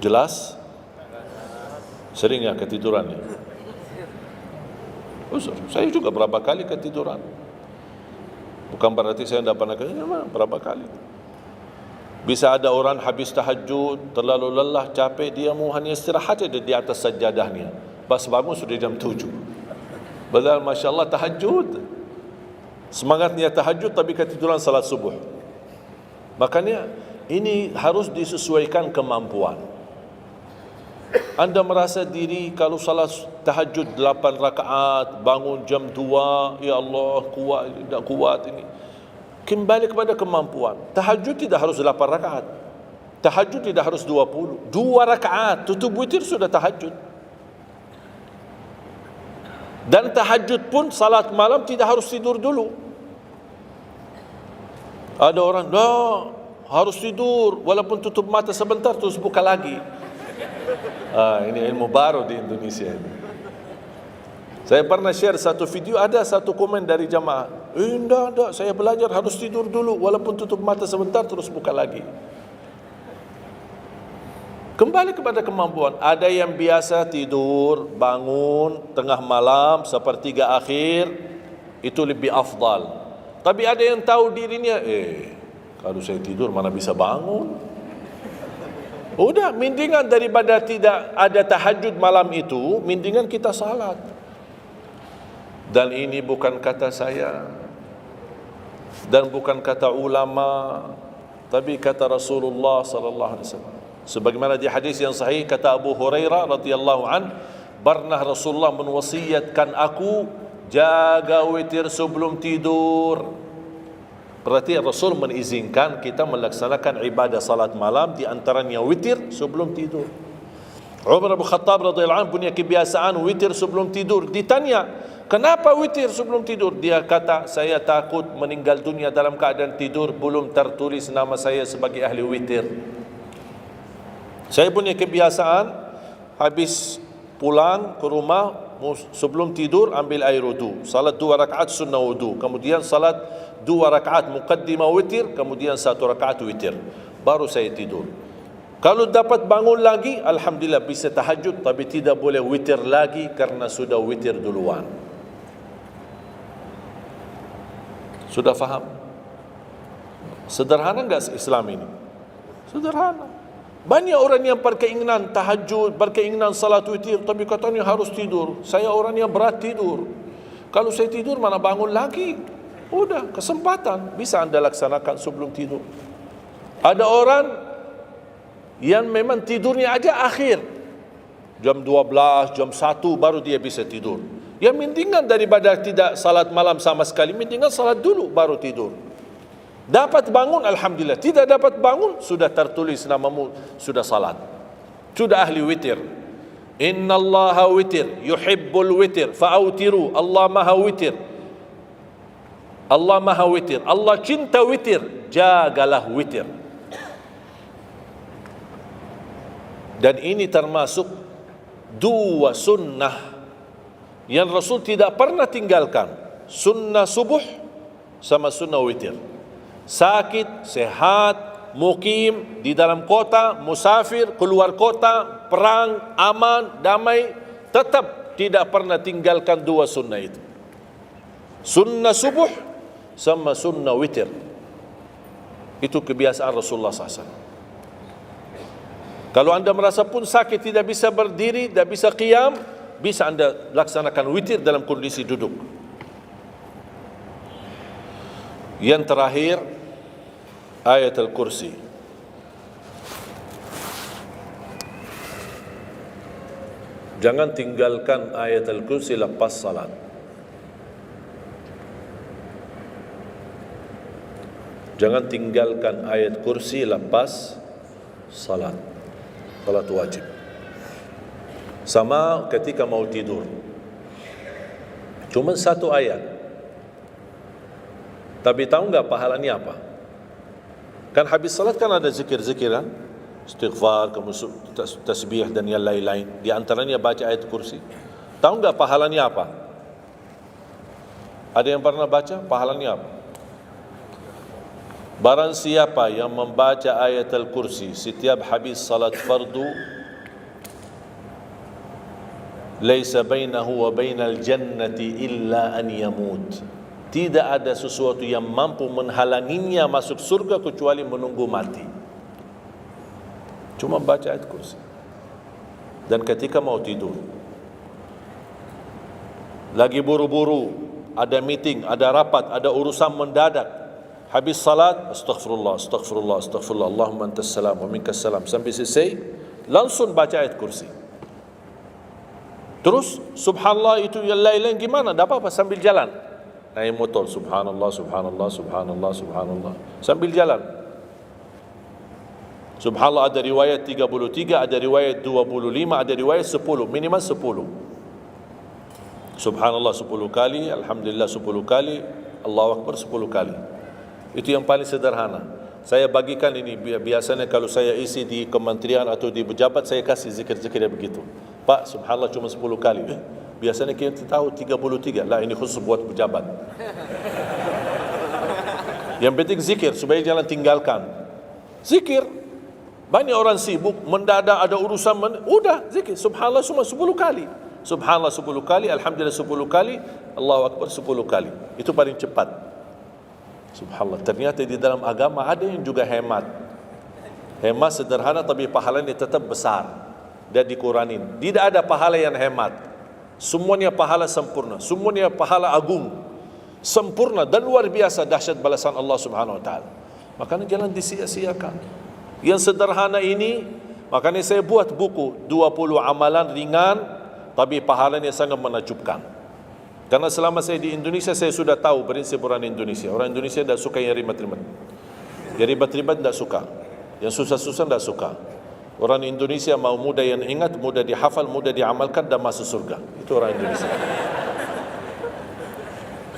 Jelas? Seringnya ketiduran ya? Saya juga berapa kali ketiduran. Bukan berarti saya tidak pernah ketiduran, berapa kali. Bisa ada orang habis tahajud, terlalu lelah, capek, dia mau hanya istirahat saja di atas sajadahnya. Pas bangun sudah jam 7. Padahal Masya Allah tahajud. Semangatnya tahajud tapi ketiduran salat subuh. Makanya ini harus disesuaikan kemampuan. Anda merasa diri kalau salat tahajud 8 rakaat, bangun jam 2, ya Allah kuat, tidak kuat ini. Kembali kepada kemampuan. Tahajud tidak harus 8 rakaat. Tahajud tidak harus 20. 2 rakaat, tutup witir sudah tahajud. Dan tahajud pun salat malam tidak harus tidur dulu. Ada orang, harus tidur, walaupun tutup mata sebentar terus buka lagi. Ini ilmu baru di Indonesia ini. Saya pernah share satu video, ada satu komen dari jamaah, enggak, saya belajar harus tidur dulu, walaupun tutup mata sebentar terus buka lagi. Kembali kepada kemampuan. Ada yang biasa tidur, bangun tengah malam, sepertiga akhir, itu lebih afdal. Tapi ada yang tahu dirinya, kalau saya tidur mana bisa bangun. Udah, mendingan daripada tidak ada tahajud malam itu, mendingan kita salat. Dan ini bukan kata saya, dan bukan kata ulama, tapi kata Rasulullah sallallahu alaihi wasallam. Sebagaimana di hadis yang sahih kata Abu Hurairah radhiyallahu an, pernah Rasulullah menwasiatkan aku jaga witir sebelum tidur. Berarti Rasul mengizinkan kita melaksanakan ibadah salat malam, di antaranya witir sebelum tidur. Umar bin Khattab radhiyallahu anhu punya kebiasaan witir sebelum tidur. Ditanya, kenapa witir sebelum tidur? Dia kata, saya takut meninggal dunia dalam keadaan tidur, belum tertulis nama saya sebagai ahli witir. Saya punya kebiasaan, habis pulang ke rumah, sebelum tidur ambil air wudu, salat 2 rakaat sunnah wudu, kemudian salat 2 rakaat muqaddimah witir, kemudian 1 rakaat witir, baru saya tidur. Kalau dapat bangun lagi, alhamdulillah bisa tahajud, tapi tidak boleh witir lagi karena sudah witir duluan. Sudah faham? Sederhana enggak Islam ini? Sederhana. Banyak orang yang berkeinginan tahajud, berkeinginan salat witir, tapi katanya harus tidur. Saya orang yang berat tidur. Kalau saya tidur mana bangun lagi? Udah, kesempatan bisa anda laksanakan sebelum tidur. Ada orang yang memang tidurnya aja akhir, jam 12, jam 1 baru dia bisa tidur. Yang mendingan daripada tidak salat malam sama sekali, mendingan salat dulu baru tidur. Dapat bangun, alhamdulillah. Tidak dapat bangun, sudah tertulis namamu, sudah salat, sudah ahli witir. Innallaha witir, yuhibbul witir, fa'autiru. Allah maha witir, Allah maha witir, Allah cinta witir, jagalah witir. Dan ini termasuk 2 sunnah yang Rasul tidak pernah tinggalkan, sunnah subuh sama sunnah witir. Sakit, sehat, mukim, di dalam kota, musafir, keluar kota, perang, aman, damai, tetap tidak pernah tinggalkan 2 sunnah itu, sunnah subuh sama sunnah witir. Itu kebiasaan Rasulullah SAW. Kalau anda merasa pun sakit, tidak bisa berdiri, tidak bisa qiyam, bisa anda laksanakan witir dalam kondisi duduk. Yang terakhir, ayat al-kursi. Jangan tinggalkan ayat al-kursi lepas salat. Jangan tinggalkan ayat kursi lepas salat. Salat wajib. Sama ketika mau tidur, cuma 1 ayat, tapi tahu enggak pahalanya apa? Kan habis salat kan ada zikir-zikiran, istighfar, kamu tasbih dan yang lain-lain. Di antaranya baca ayat kursi. Tahu enggak pahalanya apa? Ada yang pernah baca pahalanya apa? Barang siapa yang membaca ayat al-kursi setiap habis salat fardu, laisa bainahu wa bainal jannati illa an yamut. Tidak ada sesuatu yang mampu menghalanginya masuk surga kecuali menunggu mati. Cuma baca ayat kursi. Dan ketika mau tidur, lagi buru-buru, ada meeting, ada rapat, ada urusan mendadak, habis salat, astaghfirullah, astaghfirullah, astaghfirullah, Allahumma antas salam wa minkas salam, sampai selesai, langsung baca ayat kursi. Terus subhanallah itu yang lain-lain gimana? Tak apa-apa, sambil jalan naik motor, subhanallah, subhanallah, subhanallah, subhanallah, sambil jalan. Subhanallah ada riwayat 33, ada riwayat 25, ada riwayat 10, minimal 10. Subhanallah 10 kali, Alhamdulillah 10 kali, Allahu Akbar 10 kali. Itu yang paling sederhana. Saya bagikan ini, biasanya kalau saya isi di kementerian atau di pejabat, saya kasih zikir-zikir begitu. Pak, subhanallah cuma 10 kali. Biasanya kita tahu 33. Lah, ini khusus buat pejabat. Yang penting zikir, supaya jangan tinggalkan. Zikir. Banyak orang sibuk, mendadak ada urusan, udah zikir. Subhanallah cuma 10 kali. Subhanallah 10 kali, Alhamdulillah 10 kali, Allahu Akbar 10 kali. Itu paling cepat. Subhanallah. Ternyata di dalam agama ada yang juga hemat. Hemat sederhana tapi pahalanya tetap besar. Dia dikuranin. Tidak ada pahala yang hemat. Semuanya pahala sempurna. Semuanya pahala agung. Sempurna dan luar biasa dahsyat balasan Allah Subhanahu wa taala. Makanya jangan disia-siakan. Yang sederhana ini, makanya saya buat buku 20 amalan ringan tapi pahalanya sangat menakjubkan. Karena selama saya di Indonesia, saya sudah tahu prinsip orang Indonesia. Orang Indonesia tidak suka yang ribet-ribet. Yang ribet-ribet tidak suka. Yang susah-susah tidak suka. Orang Indonesia mau mudah yang ingat, mudah dihafal, mudah diamalkan dan masuk surga. Itu orang Indonesia.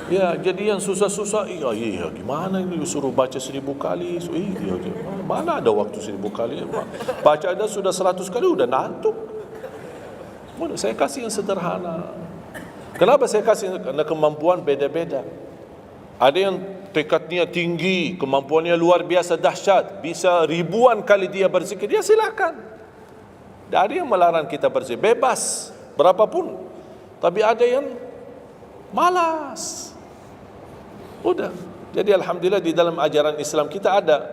Ya, jadi yang susah-susah, iya, gimana ini suruh baca 1000 kali? Iya, mana ada waktu 1000 kali? Baca ada sudah 100 kali, udah ngantuk. Saya kasih yang sederhana. Kenapa saya kasih? Karena kemampuan beda-beda. Ada yang tekadnya tinggi, kemampuannya luar biasa dahsyat, bisa ribuan kali dia berzikir, ya silakan. Tidak ada yang melarang kita berzikir, bebas, berapapun. Tapi ada yang malas. Udah. Jadi alhamdulillah di dalam ajaran Islam kita ada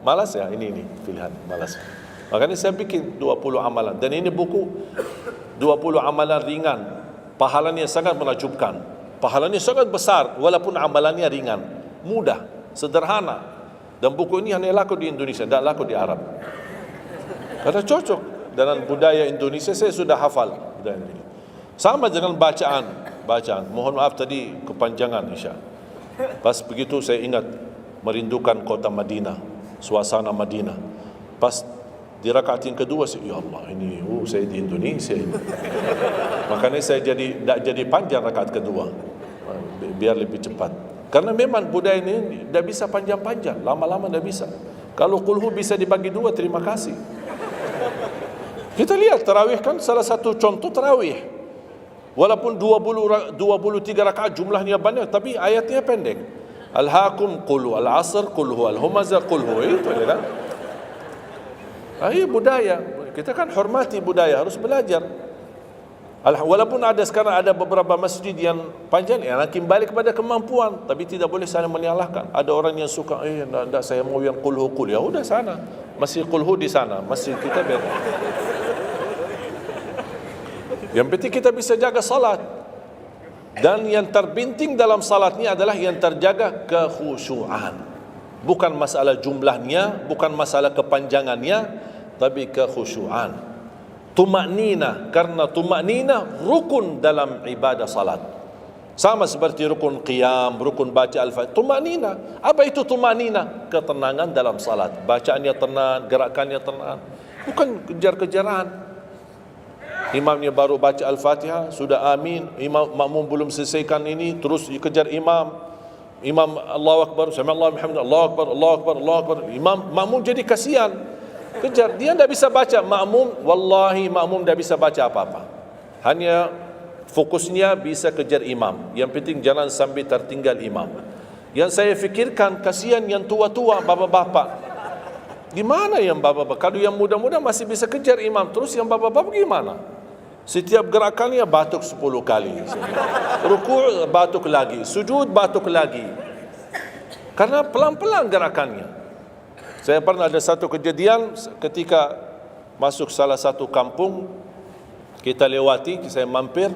malas ya, ini pilihan malas. Makanya saya bikin 20 amalan. Dan ini buku 20 amalan ringan. Pahalanya sangat menakjubkan. Pahalanya sangat besar walaupun amalannya ringan. Mudah, sederhana. Dan buku ini hanya laku di Indonesia, tidak laku di Arab. Karena cocok dengan budaya Indonesia, saya sudah hafal budaya Indonesia. Sama dengan bacaan. Mohon maaf tadi kepanjangan Isya. Pas begitu saya ingat merindukan kota Madinah, suasana Madinah. Pas di rakaat yang kedua, ya Allah, ini saya di Indonesia ini. Makanya saya tidak jadi panjang rakaat kedua, biar lebih cepat. Karena memang budaya ini tidak bisa panjang-panjang, lama-lama tidak bisa. Kalau kulhu bisa dibagi 2, terima kasih. Kita lihat tarawih kan salah satu contoh tarawih. Walaupun 23 rakaat jumlahnya banyak, tapi ayatnya pendek. Al-hakum qulhu, al-asr qulhu, al-humazah qulhu. Itu kan. Ini budaya. Kita kan hormati budaya, harus belajar. Walaupun ada sekarang ada beberapa masjid yang panjang, ya kembali kepada kemampuan, tapi tidak boleh saling menyalahkan. Ada orang yang suka, enggak, saya mau yang qulhu qul. Ya udah sana. Masih qulhu di sana, masjid kita beda. Yang penting kita bisa jaga salat. Dan yang terbinting dalam salatnya adalah yang terjaga kekhusyuan. Bukan masalah jumlahnya, bukan masalah kepanjangannya, tapi kekhusyuan. Tumaknina, karena tumaknina rukun dalam ibadah salat. Sama seperti rukun qiyam, rukun baca al-fatihah. Tumaknina. Apa itu tumaknina? Ketenangan dalam salat. Bacaannya tenang, gerakannya tenang. Bukan kejar-kejaran. Imamnya baru baca Al-Fatihah, sudah amin, imam makmum belum selesaikan ini, terus dikejar imam. Imam Allahu Akbar, sami Allahu bihamdihi, Allahu Akbar, Allahu Akbar, Allahu Akbar. Imam makmum jadi kasihan. Kejar. Dia tidak bisa baca. Makmum, wallahi makmum tidak bisa baca apa-apa. Hanya fokusnya bisa kejar imam. Yang penting jangan sampai tertinggal imam. Yang saya fikirkan, kasihan yang tua-tua, bapak-bapak. Gimana yang bapak-bapak? Kalau yang muda-muda masih bisa kejar imam, terus yang bapak-bapak gimana? Setiap gerakannya batuk 10 kali. Rukuk batuk lagi, sujud batuk lagi. Karena pelan-pelan gerakannya. Saya pernah ada satu kejadian ketika masuk salah satu kampung, kita lewati, saya mampir,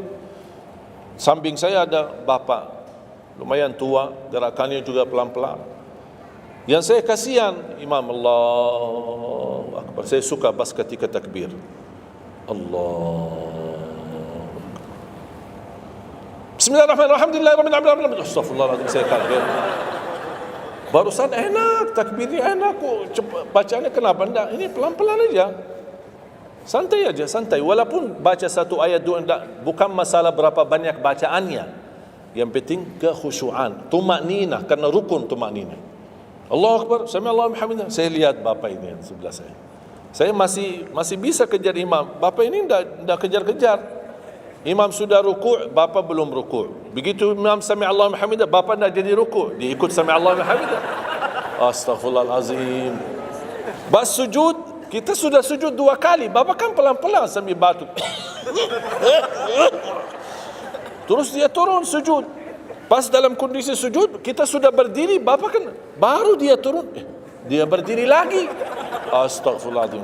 samping saya ada bapak lumayan tua, gerakannya juga pelan-pelan. Yang saya kasihan, imam Allahu Akbar. Saya suka pas ketika takbir. Allah. Bismillahirrahmanirrahim. Alhamdulillah. Astagfirullahaladzim, saya kaget. Barusan enak, takbirnya enak kok. Bacaannya kenapa enggak? Ini pelan-pelan aja. Santai aja, santai. Walaupun baca satu ayat dua enggak, bukan masalah berapa banyak bacaannya. Yang penting kekhusyuan, tumakninah, karena rukun tumakninah. Allahu Akbar, sami Allahu hamdah. Saya lihat bapak ini yang sebelah saya. Saya masih bisa kejar imam. Bapak ini enggak kejar-kejar. Imam sudah rukuk, bapak belum rukuk. Begitu imam sami Allahu hamdah, bapak enggak jadi rukuk, dia ikut sami Allahu hamdah. Astaghfirullahalazim. Bas sujud, kita sudah sujud 2 kali. Bapak kan pelan-pelan sambil batuk. Terus dia turun sujud. Pas dalam kondisi sujud, kita sudah berdiri, bapak kan baru dia turun, dia berdiri lagi. Astagfirullahaladzim.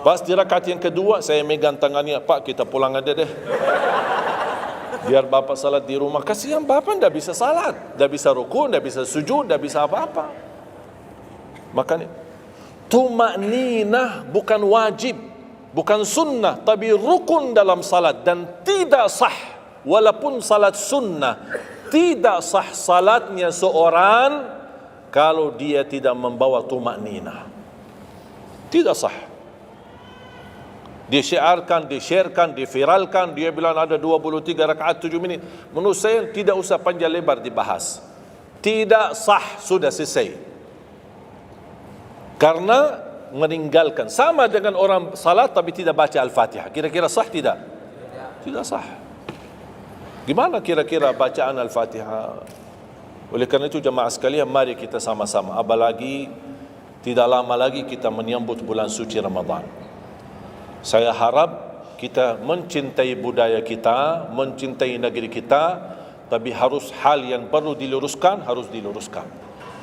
Pas di rakaat yang kedua, saya megang tangannya, Pak kita pulang aja deh. Biar bapak salat di rumah. Kasihan bapak tidak bisa salat, tidak bisa ruku, tidak bisa sujud, tidak bisa apa-apa. Makanya, tumakninah bukan wajib, bukan sunnah, tapi rukun dalam salat dan tidak sah. Walaupun salat sunnah, tidak sah salatnya seorang kalau dia tidak membawa tumakninah. Tidak sah. Disyiarkan, disharekan, diviralkan, dia bilang ada 23 rakaat 7 minit. Menurut saya tidak usah panjang lebar dibahas. Tidak sah, sudah selesai. Karena meninggalkan, sama dengan orang salat tapi tidak baca Al-Fatihah. Kira-kira sah tidak? Tidak sah. Gimana kira-kira bacaan Al-Fatihah? Oleh kerana itu jemaah sekalian, mari kita sama-sama. Apalagi tidak lama lagi kita menyambut bulan suci Ramadan. Saya harap kita mencintai budaya kita, mencintai negeri kita, tapi harus hal yang perlu diluruskan, harus diluruskan.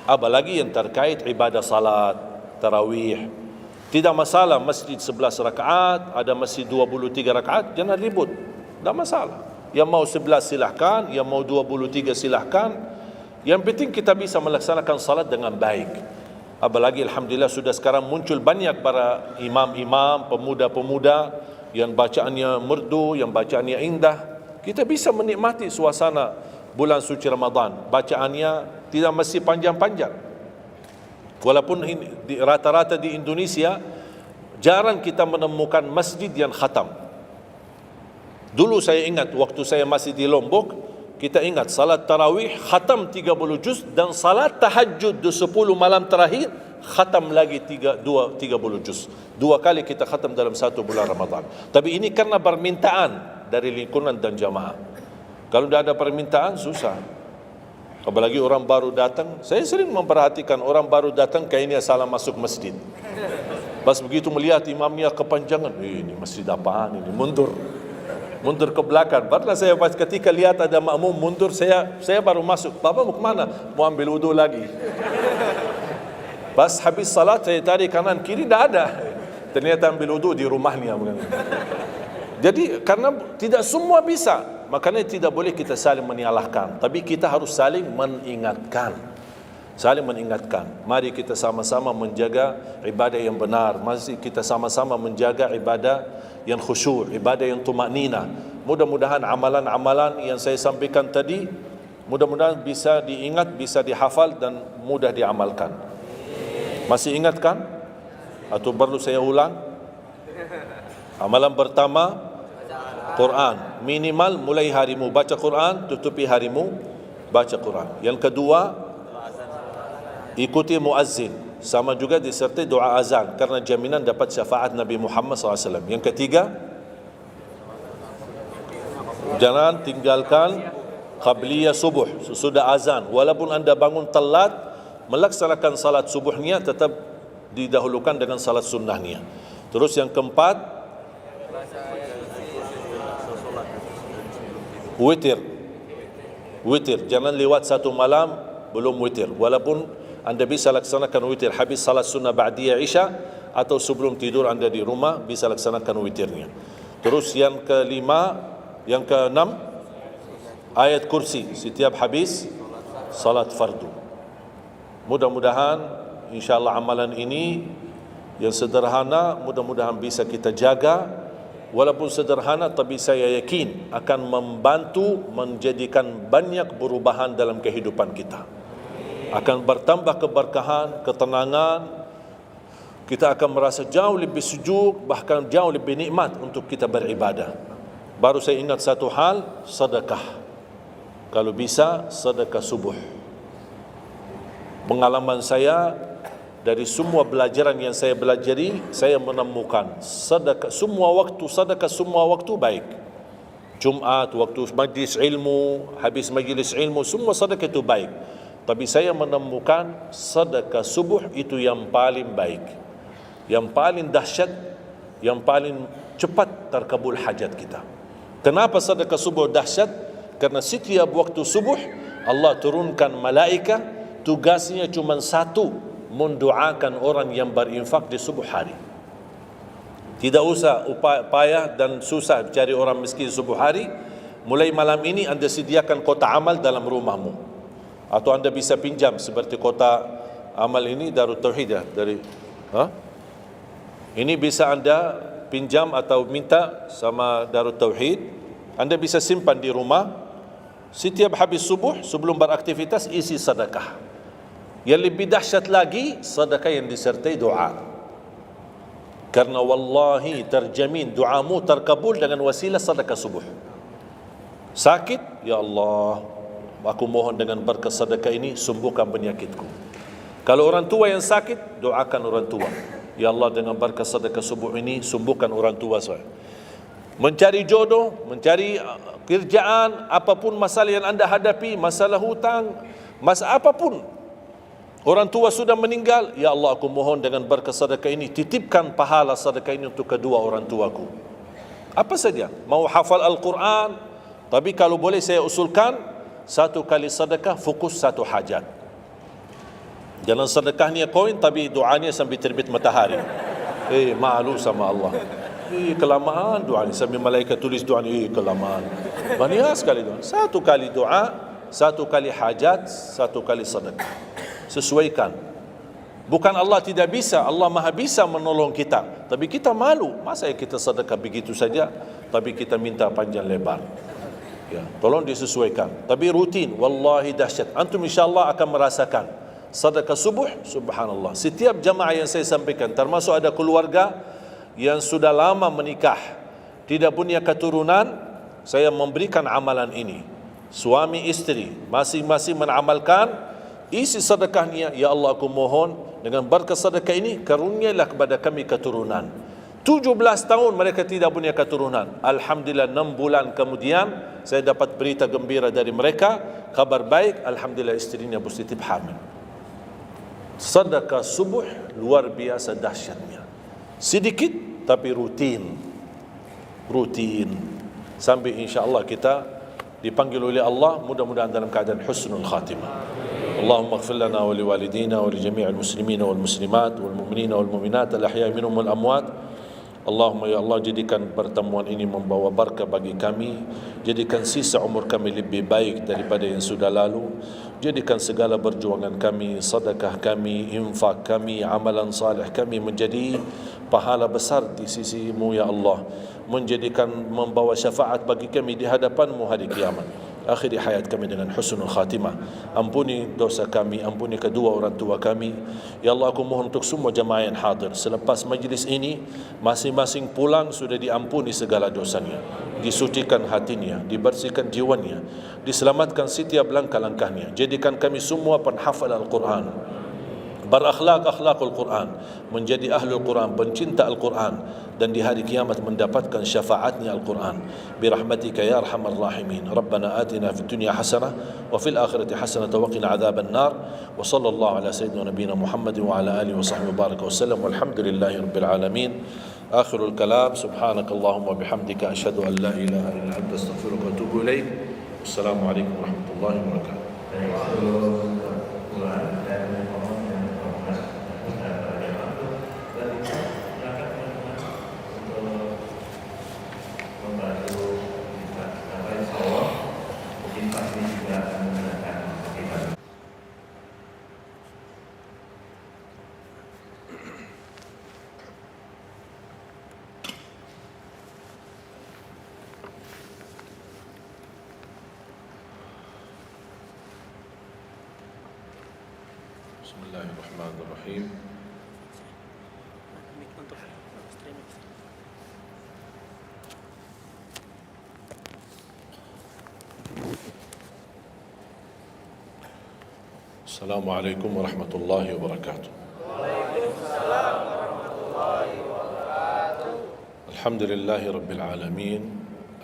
Apalagi yang terkait ibadah salat, tarawih. Tidak masalah masjid 11 rakaat, ada masjid 23 rakaat, jangan ribut. Tidak masalah. Yang mau 11 silahkan, yang mau 23 silahkan. Yang penting kita bisa melaksanakan salat dengan baik. Apalagi alhamdulillah sudah sekarang muncul banyak para imam-imam, pemuda-pemuda yang bacaannya merdu, yang bacaannya indah. Kita bisa menikmati suasana bulan suci Ramadan. Bacaannya tidak mesti panjang-panjang. Walaupun rata-rata di Indonesia jarang kita menemukan masjid yang khatam. Dulu saya ingat waktu saya masih di Lombok, kita ingat salat tarawih khatam 30 juz dan salat tahajud di 10 malam terakhir khatam lagi 30 juz. 2 kali kita khatam dalam 1 bulan Ramadan. Tapi ini karena permintaan dari lingkungan dan jamaah. Kalau tidak ada permintaan susah. Apalagi orang baru datang, saya sering memperhatikan orang baru datang kayaknya salah masuk masjid. Pas begitu melihat imamnya kepanjangan, ini masjid apaan ini, mundur ke belakang. Barulah saya pas ketika lihat ada makmum mundur, saya baru masuk. Bapak mau kemana? Mau ambil wudu lagi. Pas habis salat saya tarik kanan kiri, tidak ada. Ternyata ambil wudu di rumahnya. Jadi karena tidak semua bisa, makanya tidak boleh kita saling menyalahkan, tapi kita harus saling mengingatkan. Saling mengingatkan. Mari kita sama-sama menjaga ibadah yang benar. Mari kita sama-sama menjaga ibadah yang khusyuk, ibadah yang tumakninah. Mudah-mudahan amalan-amalan yang saya sampaikan tadi, mudah-mudahan bisa diingat, bisa dihafal dan mudah diamalkan. Masih ingatkan? Atau perlu saya ulang? Amalan pertama, Quran. Minimal mulai harimu baca Quran, tutupi harimu baca Quran. Yang kedua, ikuti muazzin. sama juga disertai doa azan karena jaminan dapat syafaat Nabi Muhammad SAW. Yang ketiga, jangan tinggalkan qabliyah subuh sesudah azan. Walaupun anda bangun telat, melaksanakan salat subuhnya tetap didahulukan dengan salat sunnahnya. Terus yang keempat, witir. Witir, jangan lewat satu malam belum witir. Walaupun anda bisa laksanakan witir habis salat sunnah ba'diyah isya atau sebelum tidur anda di rumah bisa laksanakan witirnya. Terus yang kelima, yang keenam, ayat kursi setiap habis salat fardu. Mudah-mudahan insyaAllah amalan ini yang sederhana mudah-mudahan bisa kita jaga. Walaupun sederhana tapi saya yakin akan membantu menjadikan banyak perubahan dalam kehidupan kita. Akan bertambah keberkahan, ketenangan. Kita akan merasa jauh lebih sejuk, bahkan jauh lebih nikmat untuk kita beribadah. Baru saya ingat satu hal, sedekah. Kalau bisa, sedekah subuh. Pengalaman saya dari semua pelajaran yang saya belajari, saya menemukan sedekah semua waktu baik. Jumat, waktu majlis ilmu, habis majlis ilmu, semua sedekah itu baik. Tapi saya menemukan sedekah subuh itu yang paling baik, yang paling dahsyat, yang paling cepat terkabul hajat kita. Kenapa sedekah subuh dahsyat? Karena setiap waktu subuh Allah turunkan malaikat, tugasnya cuma satu, mendoakan orang yang berinfak di subuh hari. Tidak usah payah dan susah cari orang miskin subuh hari. Mulai malam ini anda sediakan kotak amal dalam rumahmu. Atau anda bisa pinjam seperti kota amal ini Darut Tauhid ya, ini bisa anda pinjam atau minta sama Darut Tauhid. Anda bisa simpan di rumah. Setiap habis subuh sebelum beraktivitas isi sedekah. Yang lebih dahsyat lagi, sedekah yang disertai doa. Karena wallahi terjamin doamu terkabul dengan wasilah sedekah subuh. Sakit, ya Allah, aku mohon dengan berkat sedekah ini sembuhkan penyakitku. Kalau orang tua yang sakit, doakan orang tua. Ya Allah, dengan berkat sedekah subuh ini sembuhkan orang tua saya. Mencari jodoh, mencari kerjaan, apapun masalah yang anda hadapi, masalah hutang, masalah apapun. Orang tua sudah meninggal, ya Allah aku mohon dengan berkat sedekah ini titipkan pahala sedekah ini untuk kedua orang tuaku. Apa saja, mau hafal Al-Quran, tapi kalau boleh saya usulkan satu kali sedekah fokus satu hajat. Jangan sedekahnya koin tapi doanya sambil terbit matahari. Malu sama Allah. Kelamaan doa ni, sambil malaikat tulis doa ni, kelamaan. Banyak sekali doa. Satu kali doa, satu kali hajat, satu kali sedekah. Sesuaikan. Bukan Allah tidak bisa, Allah maha bisa menolong kita. Tapi kita malu, masa kita sedekah begitu saja, tapi kita minta panjang lebar. Ya, tolong disesuaikan. Tapi rutin, wallahi dahsyat. Antum insyaAllah akan merasakan sedekah subuh, subhanallah. Setiap jamaah yang saya sampaikan, termasuk ada keluarga yang sudah lama menikah, tidak punya keturunan, saya memberikan amalan ini. Suami istri masing-masing mengamalkan, isi sedekahnya, ya Allah aku mohon dengan berkat sedekah ini karunialah kepada kami keturunan. 17 tahun mereka tidak punya keturunan. Alhamdulillah 6 bulan kemudian saya dapat berita gembira dari mereka, kabar baik, alhamdulillah istrinya positif hamil. Sedekah subuh luar biasa dahsyatnya. Sedikit tapi rutin sampai insyaAllah kita dipanggil oleh Allah, mudah-mudahan dalam keadaan husnul khatimah. Allahumma ighfir lana wa liwalidina wa li jami'il muslimina wal muslimat wal mu'minina wal mu'minat al ahya'i minhum wal amwat. Allahumma ya Allah, jadikan pertemuan ini membawa barakah bagi kami, jadikan sisa umur kami lebih baik daripada yang sudah lalu, jadikan segala perjuangan kami, sedekah kami, infak kami, amalan salih kami menjadi pahala besar di sisi-Mu ya Allah, menjadikan membawa syafaat bagi kami di hadapan-Mu hari kiamat. Akhiri hayat kami dengan husnul khatimah. Ampuni dosa kami, ampuni kedua orang tua kami. Ya Allah, aku mohon untuk semua jamaah yang hadir, selepas majlis ini masing-masing pulang sudah diampuni segala dosanya, disucikan hatinya, dibersihkan jiwanya, diselamatkan setiap langkah-langkahnya. Jadikan kami semua penghafal Al-Quran, berakhlak akhlakul Quran, menjadi ahlul Quran, pencinta Al-Quran, dan di hari kiamat mendapatkan syafaatnya Al-Quran. Birahmatika ya arhamar rahimin. Rabbana atina fid dunya hasanah wa fil akhirati hasanah wa qina adzaban nar. Wa sallallahu ala sayyidina nabiyina Muhammad wa ala alihi wa sahbihi baraka wasallam. Walhamdulillahi rabbil alamin. Akhirul kalam, subhanakallahumma bihamdika asyhadu an la ilaha illa anta astaghfiruka wa atubu ilaik. Wassalamualaikum warahmatullahi wabarakatuh. Bismillahirrahmanirrahim. Assalamualaikum warahmatullahi wabarakatuh. Waalaikumsalam warahmatullahi wabarakatuh. Alhamdulillahi rabbil alamin.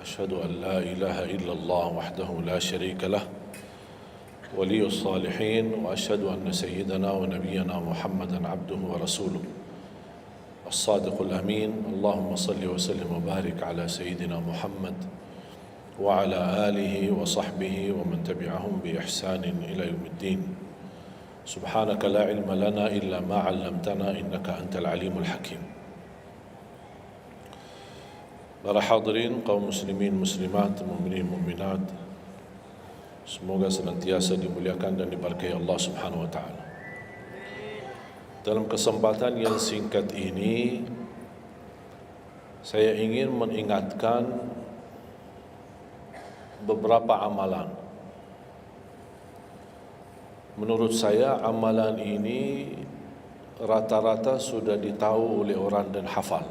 Asyhadu an la ilaha illallah wahdahu la syarika lah. ولي الصالحين وأشهد أن سيدنا ونبينا محمدا عبده ورسوله الصادق الأمين. اللهم صل وسلم وبارك على سيدنا محمد وعلى آله وصحبه ومن تبعهم بإحسان إلى يوم الدين. سبحانك لا علم لنا إلا ما علمتنا إنك أنت العليم الحكيم. Para hadirin kaum muslimin muslimat, mukminin mukminat, semoga senantiasa dimuliakan dan diberkahi Allah Subhanahu wa taala. Dalam kesempatan yang singkat ini, saya ingin mengingatkan beberapa amalan. Menurut saya amalan ini rata-rata sudah ditahu oleh orang dan hafal.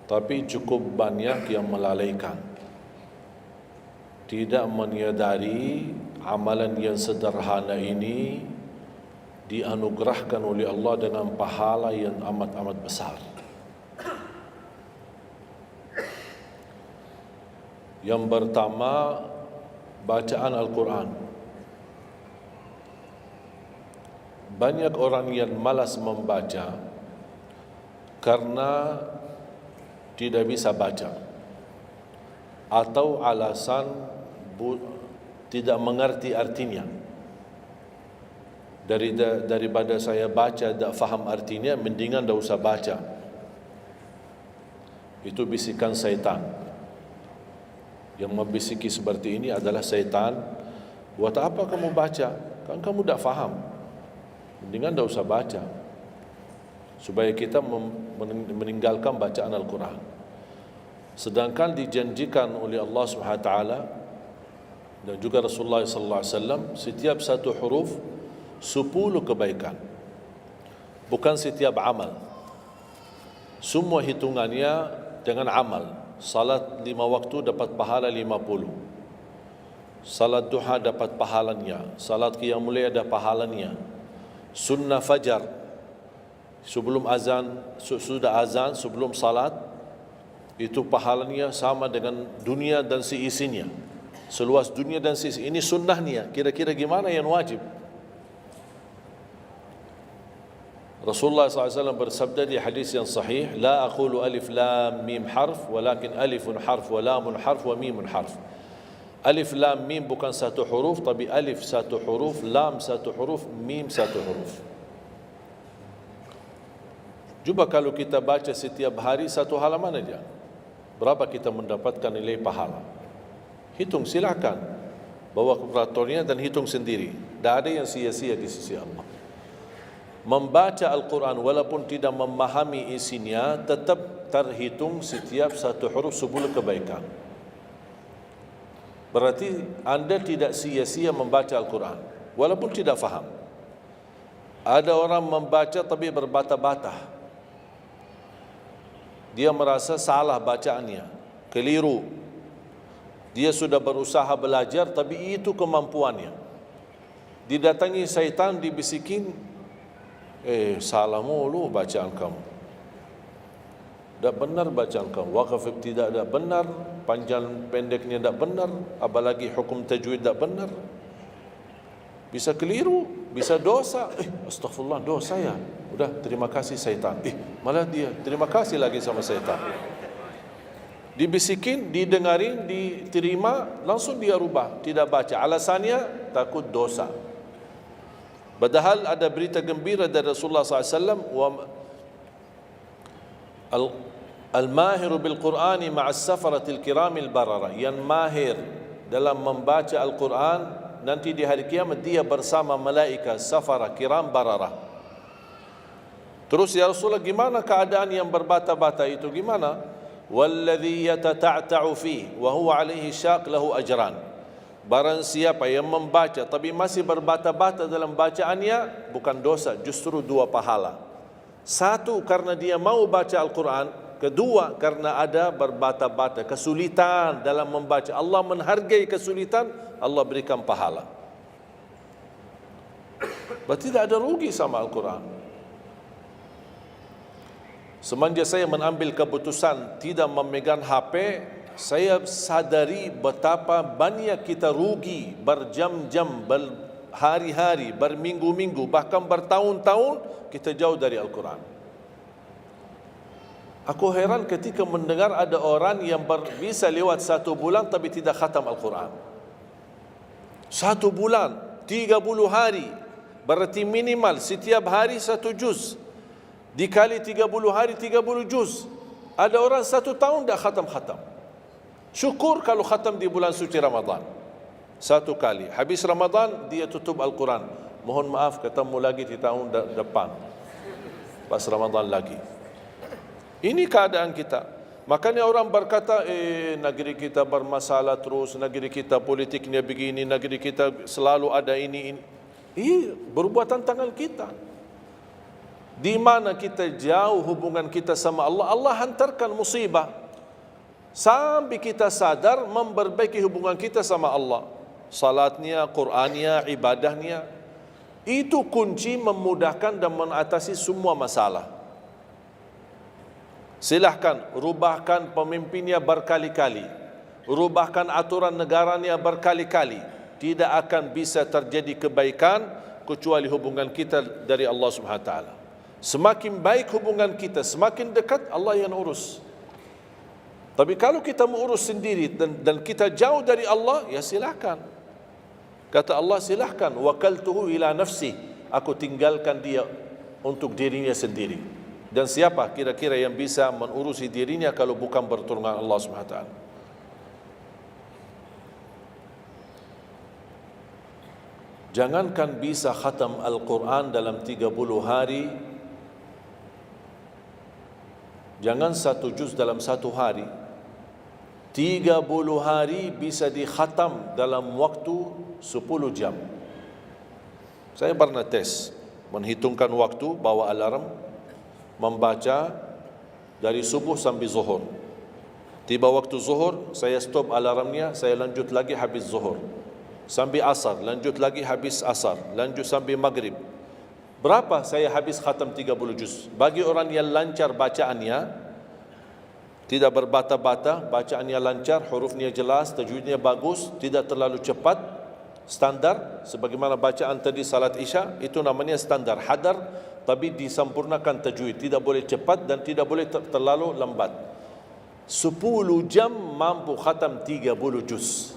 Tapi cukup banyak yang melalaikan, tidak menyadari amalan yang sederhana ini dianugerahkan oleh Allah dengan pahala yang amat-amat besar. Yang pertama, bacaan Al-Quran. Banyak orang yang malas membaca karena tidak bisa baca, atau alasan tidak mengerti artinya. Daripada saya baca tak faham artinya, mendingan tak usah baca. Itu bisikan syaitan. Yang membisiki seperti ini adalah syaitan. Buat apa kamu baca? Kan kamu tak faham. Mendingan tak usah baca, supaya kita meninggalkan bacaan Al-Quran. Sedangkan dijanjikan oleh Allah Subhanahu wa taala dan juga Rasulullah sallallahu alaihi wasallam, setiap satu huruf 10 kebaikan. Bukan setiap amal. Semua hitungannya dengan amal. Salat 5 waktu dapat pahala 50. Salat duha dapat pahalanya. Salat qiyamul lail ada pahalanya. Sunnah fajar sebelum azan, sudah azan sebelum salat, itu pahalanya sama dengan dunia dan seisinya. Seluas dunia dan seisi. Ini sunnahnya. Kira-kira gimana yang wajib? Rasulullah SAW bersabda di hadis yang sahih, la aqulu alif lam mim harf, walakin alifun harf wa lamun harf wa mimun harf. Alif lam mim bukan satu huruf, tapi alif satu huruf, lam satu huruf, mim satu huruf. Cuba kalau kita baca setiap hari satu halaman aja, berapa kita mendapatkan nilai pahala? Hitung, silakan. Bawa kalkulatornya dan hitung sendiri. Tak ada yang sia-sia di sisi Allah. Membaca Al-Quran walaupun tidak memahami isinya, tetap terhitung setiap satu huruf 10 kebaikan. Berarti anda tidak sia-sia membaca Al-Quran walaupun tidak faham. Ada orang membaca tapi berbata-bata. Dia merasa salah bacaannya, keliru. Dia sudah berusaha belajar tapi itu kemampuannya. Didatangi syaitan, dibisikin, Salah mulu bacaan kamu. Tak benar bacaan kamu. Waqaf ibtida tak benar, panjang pendeknya tak benar, apalagi hukum tajwid tak benar. Bisa keliru, bisa dosa. Astagfirullah, dosa ya. Udah, terima kasih syaitan. Malah dia terima kasih lagi sama syaitan. Dibisikin, didengarin, diterima, langsung dia rubah, tidak baca. Alasannya takut dosa. Padahal ada berita gembira dari Rasulullah SAW, al-mahiru bil-Qur'ani ma'as safaratil kiramil barara. Yang mahir dalam membaca Al-Quran, nanti di hari kiamat dia bersama malaikat safara kiram barara. Terus ya Rasulullah, gimana keadaan yang berbata-bata itu? Gimana? Walladhi yatata'ta'u fi wa huwa alaihi syaq lahu ajran. Barang siapa yang membaca tapi masih berbata-bata dalam bacaannya, bukan dosa, justru 2 pahala. 1 karena dia mau baca Al-Quran, kedua karena ada berbata-bata, kesulitan dalam membaca. Allah menghargai kesulitan, Allah berikan pahala. Berarti tidak ada rugi sama Al-Quran. Semenjak saya mengambil keputusan tidak memegang HP, saya sadari betapa banyak kita rugi berjam-jam, berhari-hari, berminggu-minggu, bahkan bertahun-tahun kita jauh dari Al-Quran. Aku heran ketika mendengar ada orang yang bisa lewat 1 bulan tapi tidak khatam Al-Quran. 1 bulan, 30 hari, berarti minimal setiap hari 1 juz. Dikali 30 hari 30 juz. Ada orang 1 tahun dah khatam-khatam. Syukur kalau khatam di bulan suci Ramadan 1 kali. Habis Ramadan dia tutup Al-Quran. Mohon maaf, ketemu lagi di tahun depan pas Ramadan lagi. Ini keadaan kita. Makanya orang berkata, negeri kita bermasalah terus, negeri kita politiknya begini, negeri kita selalu ada ini. Perbuatan tangan kita. Di mana kita jauh hubungan kita sama Allah, Allah hantarkan musibah sampai kita sadar memperbaiki hubungan kita sama Allah. Salatnya, Qur'annya, ibadahnya, itu kunci memudahkan dan mengatasi semua masalah. Silahkan rubahkan pemimpinnya berkali-kali, rubahkan aturan negaranya berkali-kali, tidak akan bisa terjadi kebaikan kecuali hubungan kita dari Allah Subhanahu Wa Taala. Semakin baik hubungan kita, semakin dekat, Allah yang urus. Tapi kalau kita mengurus sendiri dan kita jauh dari Allah, ya silakan. Kata Allah, silahkan. Wakaltuhu ila nafsi. Aku tinggalkan dia untuk dirinya sendiri. Dan siapa kira-kira yang bisa mengurusi dirinya kalau bukan pertolongan Allah SWT? Jangankan bisa khatam Al-Quran dalam 30 hari, jangan 1 juz dalam 1 hari, 30 hari bisa dikhatam dalam waktu 10 jam. Saya pernah tes, menghitungkan waktu, bawa alarm, membaca dari subuh sampai zuhur. Tiba waktu zuhur, saya stop alarmnya, saya lanjut lagi habis zuhur. Sampai asar, lanjut lagi habis asar, lanjut sampai maghrib. Berapa saya habis khatam 30 juz? Bagi orang yang lancar bacaannya, tidak berbata-bata, bacaannya lancar, hurufnya jelas, tajwidnya bagus, tidak terlalu cepat, standar, sebagaimana bacaan tadi salat Isya, itu namanya standar, hadar, tapi disempurnakan tajwid, tidak boleh cepat dan tidak boleh terlalu lambat. 10 jam mampu khatam 30 juz.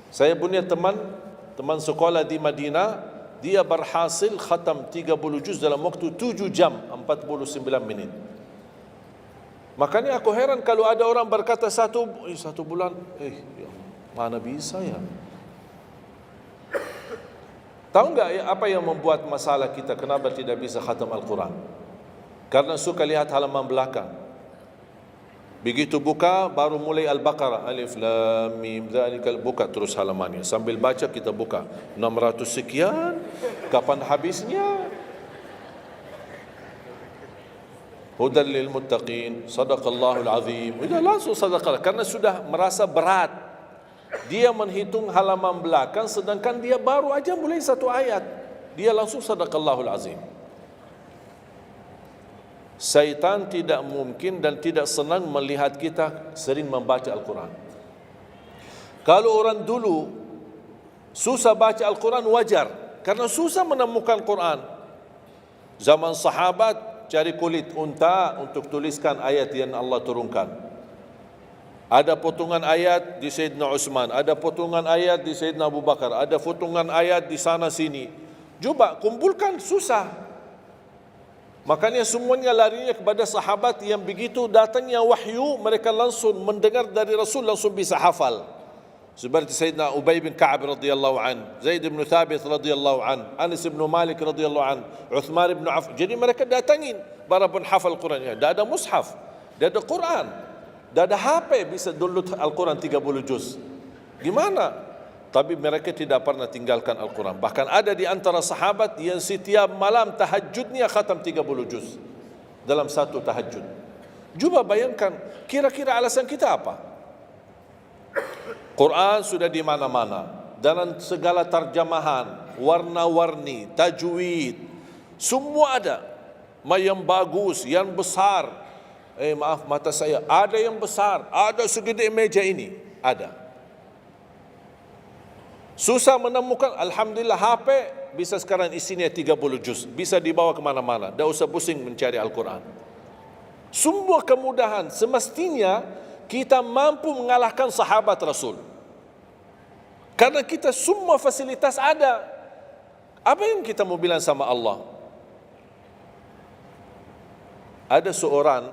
Saya punya teman sekolah di Madinah, dia berhasil khatam 30 juz dalam waktu 7 jam 49 menit. Makanya aku heran kalau ada orang berkata 1 bulan, mana bisa ya? Tahu enggak apa yang membuat masalah kita kenapa tidak bisa khatam Al-Quran? Karena suka lihat halaman belakang. Begitu buka baru mulai Al-Baqarah, Alif Lam Mim Dzalikal, buka terus halamannya. Sambil baca kita buka 600 sekian, kapan habisnya? Hudal lil muttaqin, sadaqallahul azim. Sudah langsung sadaqah karena sudah merasa berat. Dia menghitung halaman belakang sedangkan dia baru aja mulai 1 ayat. dia langsung sadaqallahul azim. Syaitan tidak mungkin dan tidak senang melihat kita sering membaca Al-Quran. Kalau orang dulu susah baca Al-Quran wajar, karena susah menemukan Quran. Zaman sahabat cari kulit unta untuk tuliskan ayat yang Allah turunkan. Ada potongan ayat di Sayyidina Utsman, ada potongan ayat di Sayyidina Abu Bakar, ada potongan ayat di sana sini. Coba kumpulkan, susah. Makanya semuanya larinya kepada sahabat yang begitu datangnya wahyu, mereka langsung mendengar dari Rasul, langsung bisa hafal. Seperti Sayyidina Ubay bin Ka'ab radhiyallahu an, Zaid bin Thabit radhiyallahu an, Anas bin Malik radhiyallahu an, Uthman bin Affan. Jadi mereka datangin para penghafal Qurannya. Dah ada mushaf, dah ada Quran, dah ada HP bisa download Al-Quran 30 juz. Gimana? Tapi mereka tidak pernah tinggalkan Al-Quran. Bahkan ada di antara sahabat yang setiap malam tahajudnya khatam 30 juz dalam satu tahajud. Cuba bayangkan, kira-kira alasan kita apa? Quran sudah di mana-mana, dalam segala terjemahan, warna-warni, tajwid, semua ada. Yang bagus, yang besar. Maaf, mata saya, ada yang besar, ada segede meja ini, ada. Susah menemukan, alhamdulillah HP bisa sekarang isinya 30 juz, bisa dibawa kemana-mana, tidak usah pusing mencari Al-Quran. Semua kemudahan, semestinya kita mampu mengalahkan sahabat Rasul. Karena kita semua fasilitas ada. Apa yang kita mau bilang sama Allah? Ada seorang,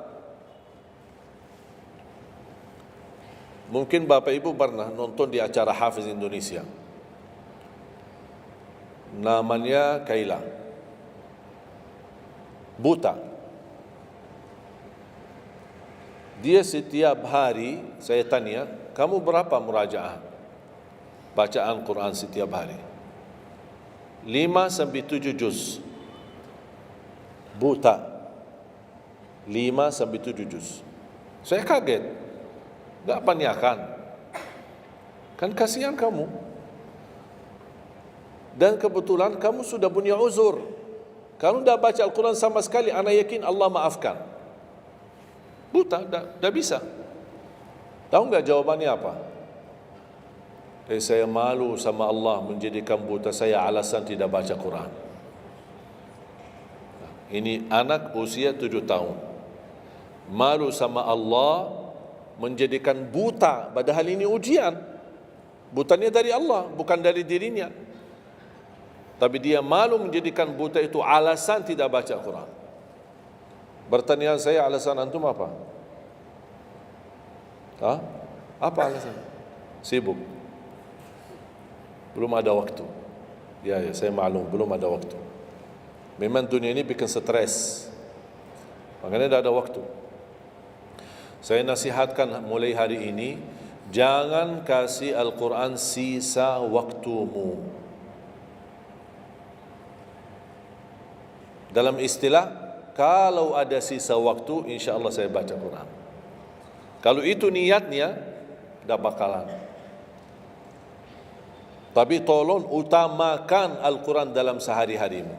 mungkin Bapak Ibu pernah nonton di acara Hafiz Indonesia, namanya Kaila, buta. Dia setiap hari, saya tanya, kamu berapa murajaah bacaan Quran setiap hari? 5 sampai 7 juz. Buta, 5 sampai 7 juz. Saya kaget, enggak panyakan, kan kasihan kamu. Dan kebetulan kamu sudah punya uzur. Kamu dah baca Al-Quran sama sekali, ana yakin Allah maafkan. Buta, dah bisa. Tahu enggak jawabannya apa? Saya malu sama Allah menjadikan buta saya alasan tidak baca Quran. Ini anak usia 7 tahun. Malu sama Allah menjadikan buta, padahal ini ujian. Butanya dari Allah, bukan dari dirinya. Tapi dia malu menjadikan buta itu alasan tidak baca Quran. Pertanyaan saya, alasan antum apa? Apa alasan? Sibuk. Belum ada waktu. Ya, saya maklum, belum ada waktu. Memang dunia ini bikin stres. Makanya tidak ada waktu. Saya nasihatkan mulai hari ini, jangan kasih Al-Quran sisa waktumu. Dalam istilah, kalau ada sisa waktu, insya Allah saya baca Quran. Kalau itu niatnya, dah bakalan. Tapi tolong utamakan Al-Quran dalam sehari-harimu.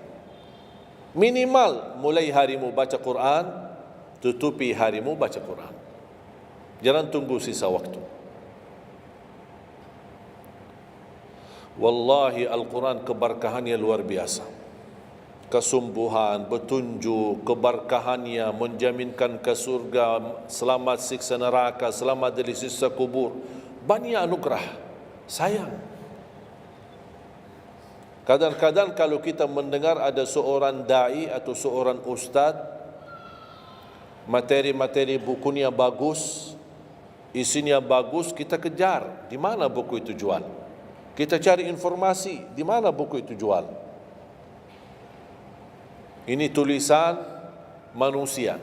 Minimal mulai harimu baca Quran, tutupi harimu baca Quran. Jangan tunggu sisa waktu. Wallahi Al-Quran keberkahannya luar biasa. Kesumbuhan, petunjuk, keberkahannya menjaminkan ke surga, selamat siksa neraka, selamat dari siksa kubur. Banyak anugerah. Sayang. Kadang-kadang kalau kita mendengar ada seorang da'i atau seorang ustaz, materi-materi bukunya bagus, isinya bagus, kita kejar. Di mana buku itu jual? Kita cari informasi, di mana buku itu jual? Ini tulisan manusia.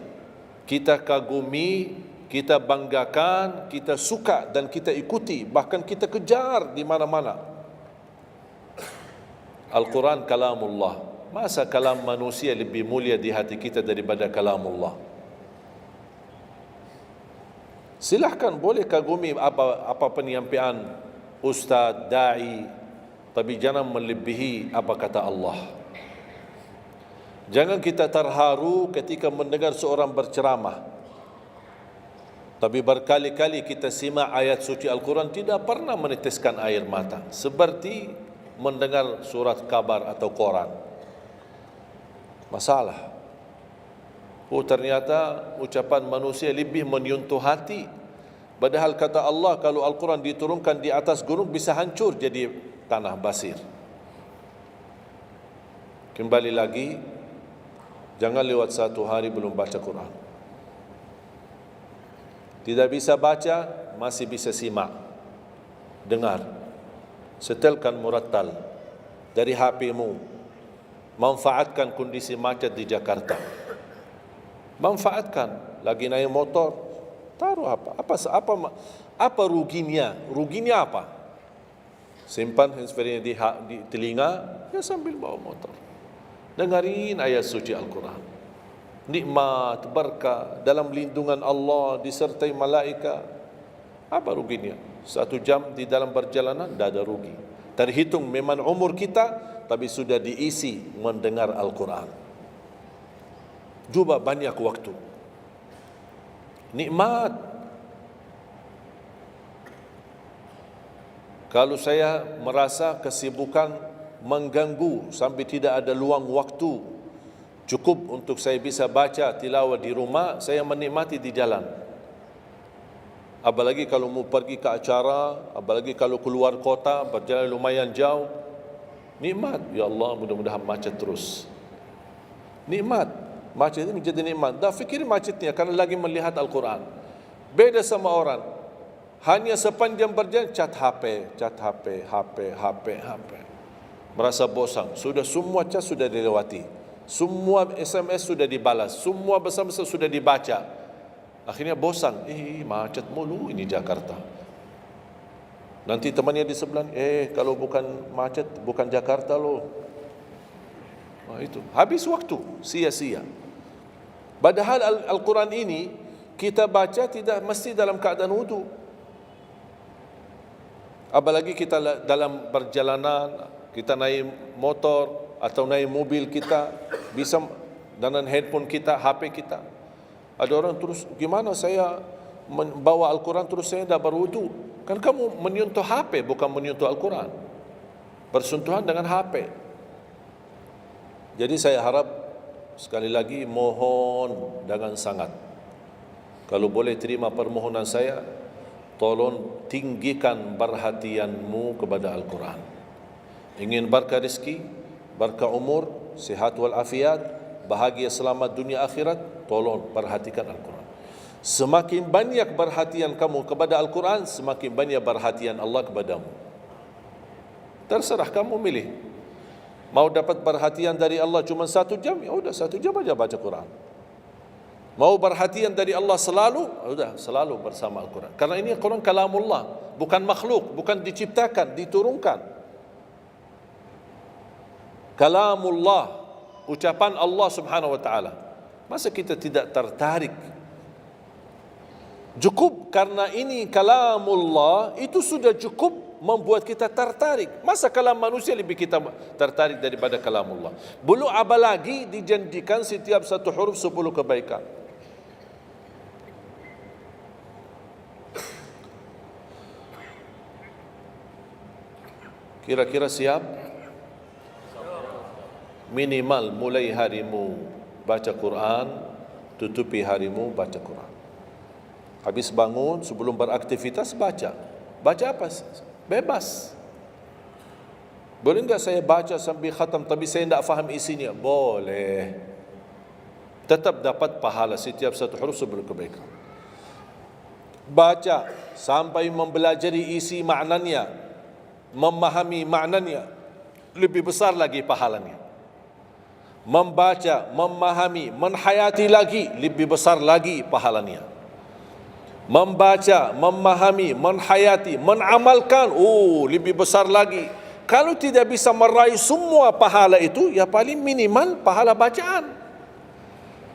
Kita kagumi, kita banggakan, kita suka dan kita ikuti, bahkan kita kejar di mana-mana. Al-Quran kalamullah. Masa kalam manusia lebih mulia di hati kita daripada kalamullah? Silahkan, boleh kagumi apa penyampaian ustaz, da'i, tapi jangan melebihi apa kata Allah. Jangan kita terharu ketika mendengar seorang berceramah, tapi berkali-kali kita simak ayat suci Al-Quran tidak pernah meneteskan air mata, seperti mendengar surat kabar atau koran. Masalah. Oh, ternyata ucapan manusia lebih menyentuh hati. Padahal kata Allah, kalau Al-Quran diturunkan di atas gunung bisa hancur jadi tanah basir. Kembali lagi, jangan lewat satu hari belum baca Quran. Tidak bisa baca, masih bisa simak, dengar. Setelkan murattal dari HP-mu. Manfaatkan kondisi macet di Jakarta. Manfaatkan. Lagi naik motor, taruh apa ruginya? Ruginya apa? Simpan handsfree di telinga, ya sambil bawa motor. Dengarin ayat suci Al-Quran. Nikmat, berkah, dalam lindungan Allah, disertai malaikat. Apa ruginya? 1 jam di dalam perjalanan, tidak ada rugi. Terhitung memang umur kita, tapi sudah diisi mendengar Al-Quran. Juga banyak waktu. Nikmat. Kalau saya merasa kesibukan mengganggu sampai tidak ada luang waktu cukup untuk saya bisa baca tilawah di rumah, saya menikmati di jalan. Apalagi kalau mau pergi ke acara, apalagi kalau keluar kota, berjalan lumayan jauh, nikmat. Ya Allah, mudah-mudahan macet terus. Nikmat. Macet ini menjadi nikmat. Dah fikir macetnya karena lagi melihat Al-Quran. Beda sama orang, hanya sepanjang berjalan cat HP, HP. Merasa bosan, sudah semua cat sudah dilewati, semua SMS sudah dibalas, semua pesan-pesan sudah dibaca. Akhirnya bosan, macet mulu ini Jakarta. Nanti temannya di sebelah, kalau bukan macet, bukan Jakarta loh. Nah, itu habis waktu, sia-sia. Padahal Al-Quran ini kita baca tidak mesti dalam keadaan wudu. Apalagi kita dalam perjalanan, kita naik motor atau naik mobil kita, bisa dengan handphone kita, HP kita. Ada orang terus, gimana saya membawa Al-Quran terus saya tidak berwudu? Kan kamu menyentuh HP, bukan menyentuh Al-Quran. Bersentuhan dengan HP. Jadi saya harap, sekali lagi mohon dengan sangat, kalau boleh terima permohonan saya, tolong tinggikan perhatianmu kepada Al-Quran. Ingin berkah rezeki, berkah umur, sihat wal afiat, bahagia selamat dunia akhirat, tolong perhatikan Al-Quran. Semakin banyak perhatian kamu kepada Al-Quran, semakin banyak perhatian Allah kepadamu. Terserah kamu milih. Mau dapat perhatian dari Allah cuma 1 jam, ya udah 1 jam aja baca Quran. Mau perhatian dari Allah selalu, udah selalu bersama Al-Quran. Karena ini Al-Quran kalamullah, bukan makhluk, bukan diciptakan, diturunkan. Kalamullah, ucapan Allah subhanahu wa ta'ala. Masa kita tidak tertarik? Cukup karena ini kalamullah, itu sudah cukup membuat kita tertarik. Masa kalam manusia lebih kita tertarik daripada kalamullah? Belum apalagi dijanjikan setiap satu huruf 10 kebaikan. Kira-kira siap? Minimal mulai harimu baca Quran, tutupi harimu baca Quran. Habis bangun, sebelum beraktivitas baca. Baca apa? Bebas. Boleh enggak saya baca sambil khatam tapi saya tidak faham isinya? Boleh. Tetap dapat pahala setiap satu huruf 10 kebaikan. Baca sampai mempelajari isi maknanya, memahami maknanya, lebih besar lagi pahalanya. Membaca, memahami, menhayati lagi, lebih besar lagi pahalanya. Membaca, memahami, menhayati, menamalkan, lebih besar lagi. Kalau tidak bisa meraih semua pahala itu, ya paling minimal pahala bacaan.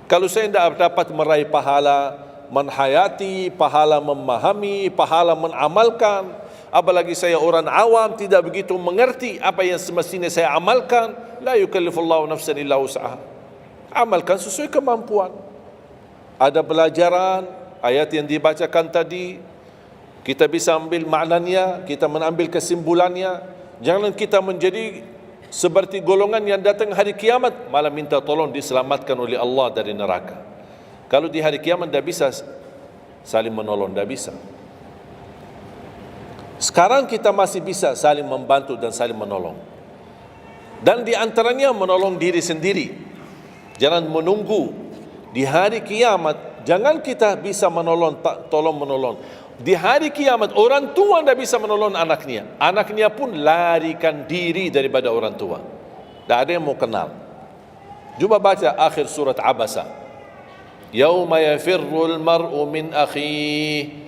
Kalau saya tidak dapat meraih pahala menhayati, pahala memahami, pahala menamalkan, apalagi saya orang awam tidak begitu mengerti apa yang semestinya saya amalkan, la yukallifullahu nafsan illa wus'aha. Amalkan sesuai kemampuan. Ada pelajaran, ayat yang dibacakan tadi, kita bisa ambil maknanya, kita mengambil kesimpulannya. Jangan kita menjadi seperti golongan yang datang hari kiamat malah minta tolong diselamatkan oleh Allah dari neraka. Kalau di hari kiamat tidak bisa saling menolong, tidak bisa. Sekarang kita masih bisa saling membantu dan saling menolong. Dan di antaranya menolong diri sendiri. Jangan menunggu di hari kiamat. Jangan kita bisa menolong, tolong menolong. Di hari kiamat orang tua tidak bisa menolong anaknya. Anaknya pun larikan diri daripada orang tua. Tak ada yang mau kenal. Cuba baca akhir surat Abasa. Yauma yafirrul mar'u min akhihi.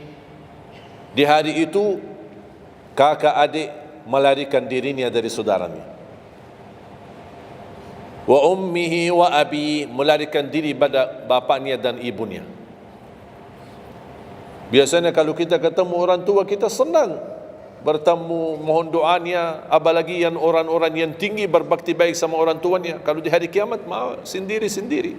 Di hari itu kakak adik melarikan dirinya dari saudaranya. Wa ummihi wa abi, melarikan diri pada bapaknya dan ibunya. Biasanya kalau kita ketemu orang tua kita senang bertemu, mohon doanya, apalagi yang orang-orang yang tinggi berbakti baik sama orang tuanya. Kalau di hari kiamat mau sendiri-sendiri.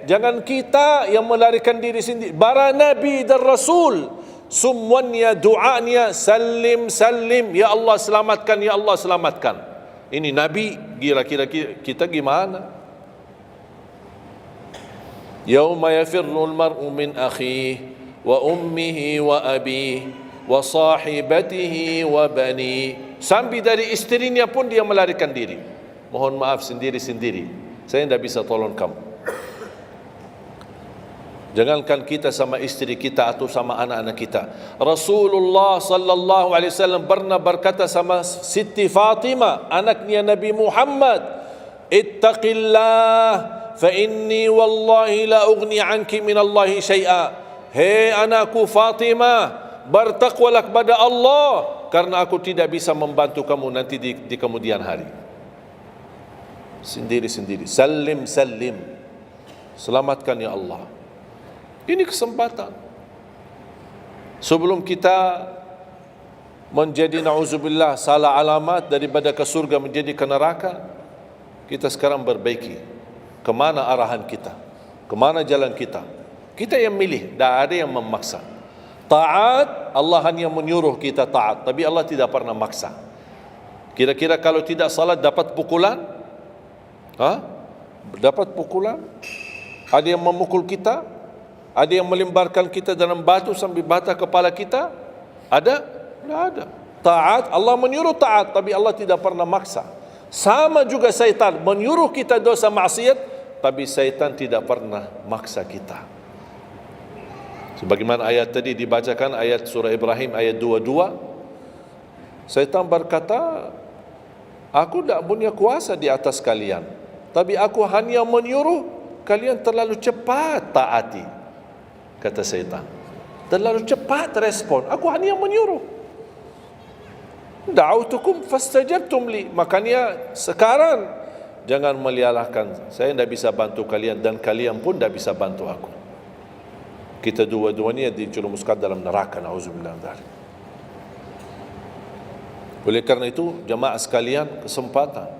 Jangan kita yang melarikan diri sendiri. Para nabi dan rasul semuanya doanya salim salim, ya Allah selamatkan, ya Allah selamatkan. Ini nabi, kira-kira kita gimana? Yauma yafirrul mar'u min akhihi wa ummihi wa abihi wa sahibatihi wa bani. Sampai dari istrinya pun dia melarikan diri. Mohon maaf sendiri-sendiri, saya tidak bisa tolong kamu. Jangankan kita sama istri kita atau sama anak-anak kita. Rasulullah sallallahu alaihi wasallam pernah berkata sama Siti Fatimah, anaknya Nabi Muhammad, "Ittaqillah fa inni wallahi la ughni anki min Allah syai'a." Hei anakku Fatimah, bertakwalah kepada Allah karena aku tidak bisa membantu kamu nanti di kemudian hari. Sendiri-sendiri, salim salim, selamatkan ya Allah. Ini kesempatan. Sebelum kita menjadi na'udzubillah salah alamat daripada ke surga menjadi ke neraka, kita sekarang perbaiki kemana arahan kita, kemana jalan kita. Kita yang milih, tidak ada yang memaksa. Taat, Allah hanya menyuruh kita taat, tapi Allah tidak pernah maksa. Kira-kira kalau tidak salat dapat pukulan? Dapat pukulan? Ada yang memukul kita? Ada yang melemparkan kita dalam batu sampai bata kepala kita? Ada? Tidak ada. Taat, Allah menyuruh taat, tapi Allah tidak pernah maksa. Sama juga syaitan, menyuruh kita dosa maksiat, tapi syaitan tidak pernah maksa kita. Sebagaimana ayat tadi dibacakan, ayat surah Ibrahim ayat 22, syaitan berkata, aku tidak punya kuasa di atas kalian, tapi aku hanya menyuruh kalian terlalu cepat taati. Kata syaitan, terlalu cepat respon, aku hanya menyuruh. Da'autukum fastajabtum li. Makanya sekarang jangan melialahkan, saya tidak bisa bantu kalian dan kalian pun tidak bisa bantu aku. Kita dua-duanya dijerumuskan dalam neraka, na'udzubillah min dzalik. Oleh karena itu jemaah sekalian, kesempatan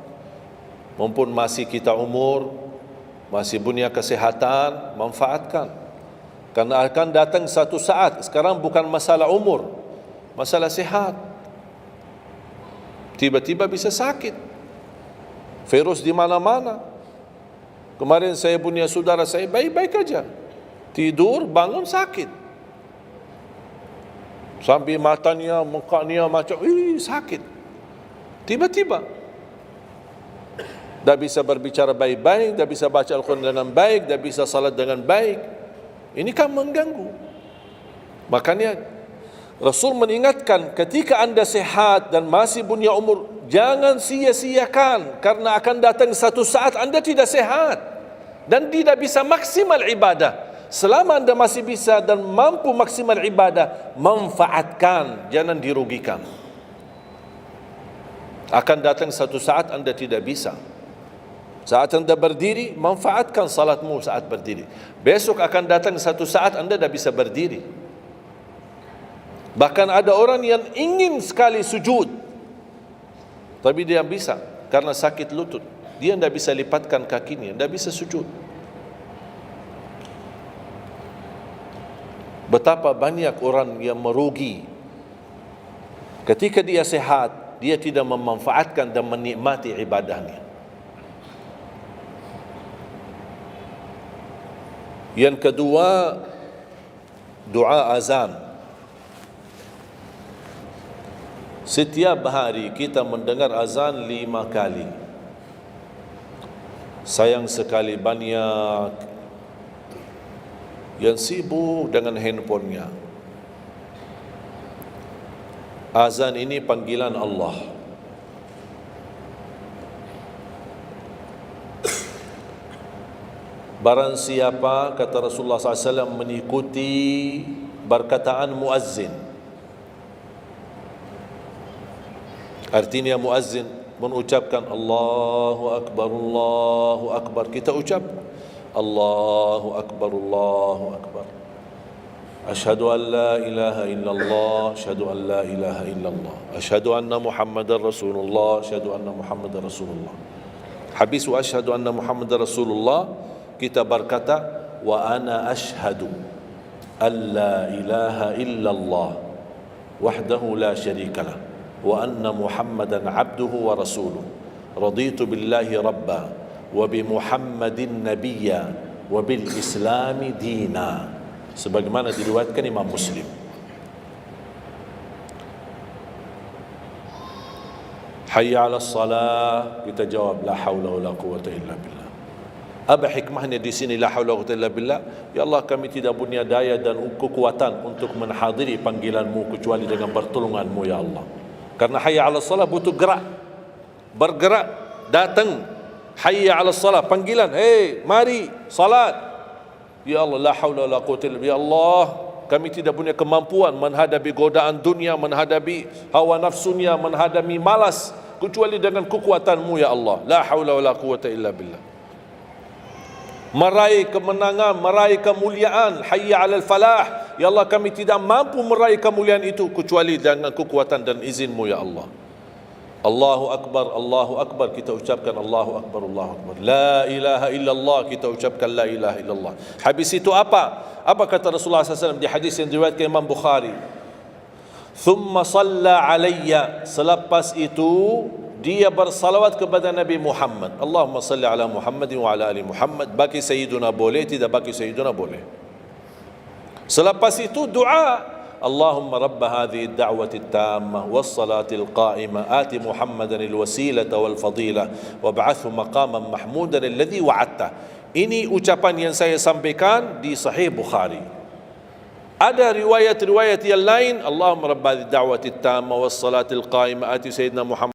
mumpun masih kita umur, masih punya kesehatan, manfaatkan. Karena akan datang satu saat, sekarang bukan masalah umur, masalah sehat. Tiba-tiba bisa sakit, virus di mana-mana. Kemarin saya punya saudara saya baik-baik aja, tidur bangun sakit, sampai matanya, mukanya macam sakit. Tiba-tiba dah bisa berbicara baik-baik, dah bisa baca Al-Quran dengan baik, dah bisa salat dengan baik. Ini kan mengganggu. Makanya Rasul mengingatkan, ketika anda sehat dan masih punya umur, jangan sia-siakan, karena akan datang satu saat anda tidak sehat dan tidak bisa maksimal ibadah. Selama anda masih bisa dan mampu maksimal ibadah, manfaatkan, jangan dirugikan. Akan datang satu saat anda tidak bisa. Saat anda berdiri, manfaatkan salatmu saat berdiri. Besok akan datang satu saat anda tidak bisa berdiri. Bahkan ada orang yang ingin sekali sujud, tapi dia bisa karena sakit lutut. dia tidak bisa lipatkan kakinya, tidak bisa sujud. Betapa banyak orang yang merugi ketika dia sehat, dia tidak memanfaatkan dan menikmati ibadahnya. Yang kedua, doa azan. Setiap hari kita mendengar azan 5 kali. Sayang sekali banyak yang sibuk dengan handphonenya. Azan ini panggilan Allah. Barang siapa, kata Rasulullah SAW, mengikuti perkataan muazzin, artinya muazzin mengucapkan Allahu Akbar, kita ucap Allahu Akbar, asyhadu an la ilaha illallah, asyhadu an la ilaha illallah, asyhadu anna Muhammadar Rasulullah, asyhadu anna Muhammadar Rasulullah. Habis wa asyhadu anna Muhammadar Rasulullah, kita berkata wa ana asyhadu an la ilaha illallah wahdahu la syarikalah wa anna Muhammadan abduhu wa rasuluh, raditu billahi rabba wa bi Muhammadin nabiyya wa bil islami dina, sebagaimana diriwayatkan Imam Muslim. Hayya 'alas salah, kita jawab la haula wala quwwata illa billah. Apa hikmahnya di sini la haula wala quwwata illa billah? Ya Allah, kami tidak punya daya dan kekuatan untuk menghadiri panggilan-Mu kecuali dengan pertolongan-Mu ya Allah. Karena hayya 'alas salah butuh gerak, bergerak, datang. Hayya 'alas salah, panggilan, hey, mari salat. Ya Allah, la haula wala quwwata illa billah. Ya Allah, kami tidak punya kemampuan menghadapi godaan dunia, menghadapi hawa nafsunya, menghadapi malas kecuali dengan kekuatan-Mu ya Allah. La haula wala quwwata illa billah. Meraih kemenangan, meraih kemuliaan, hayya 'alal falah. Ya Allah, kami tidak mampu meraih kemuliaan itu kecuali dengan kekuatan dan izin-Mu ya Allah. Allahu Akbar, kita ucapkan Allahu Akbar, Allahu Akbar. La ilaha illallah, kita ucapkan la ilaha illallah. Habis itu apa? Apa kata Rasulullah SAW di hadis yang diriwayatkan Imam Bukhari? Thumma salla alayya, selepas itu dia bersalawat kepada Nabi Muhammad. Allahumma salli ala Muhammad wa ala ali Muhammad. Bagi Sayyiduna boleh, tidak bagi Sayyiduna boleh. Selepas itu doa, Allahumma rabb hadhihi ad-da'wati at-tammah was-salati al-qa'imah ati Muhammadan al-wasilata wal-fadilah wab'athhu maqaman mahmudan alladhi wa'adta. Ini ucapan yang saya sampaikan di Sahih Bukhari. Ada riwayat-riwayat yang lain, Allahumma rabb hadhihi ad-da'wati at-tammah was-salati al-qa'imah ati Sayyidina Muhammad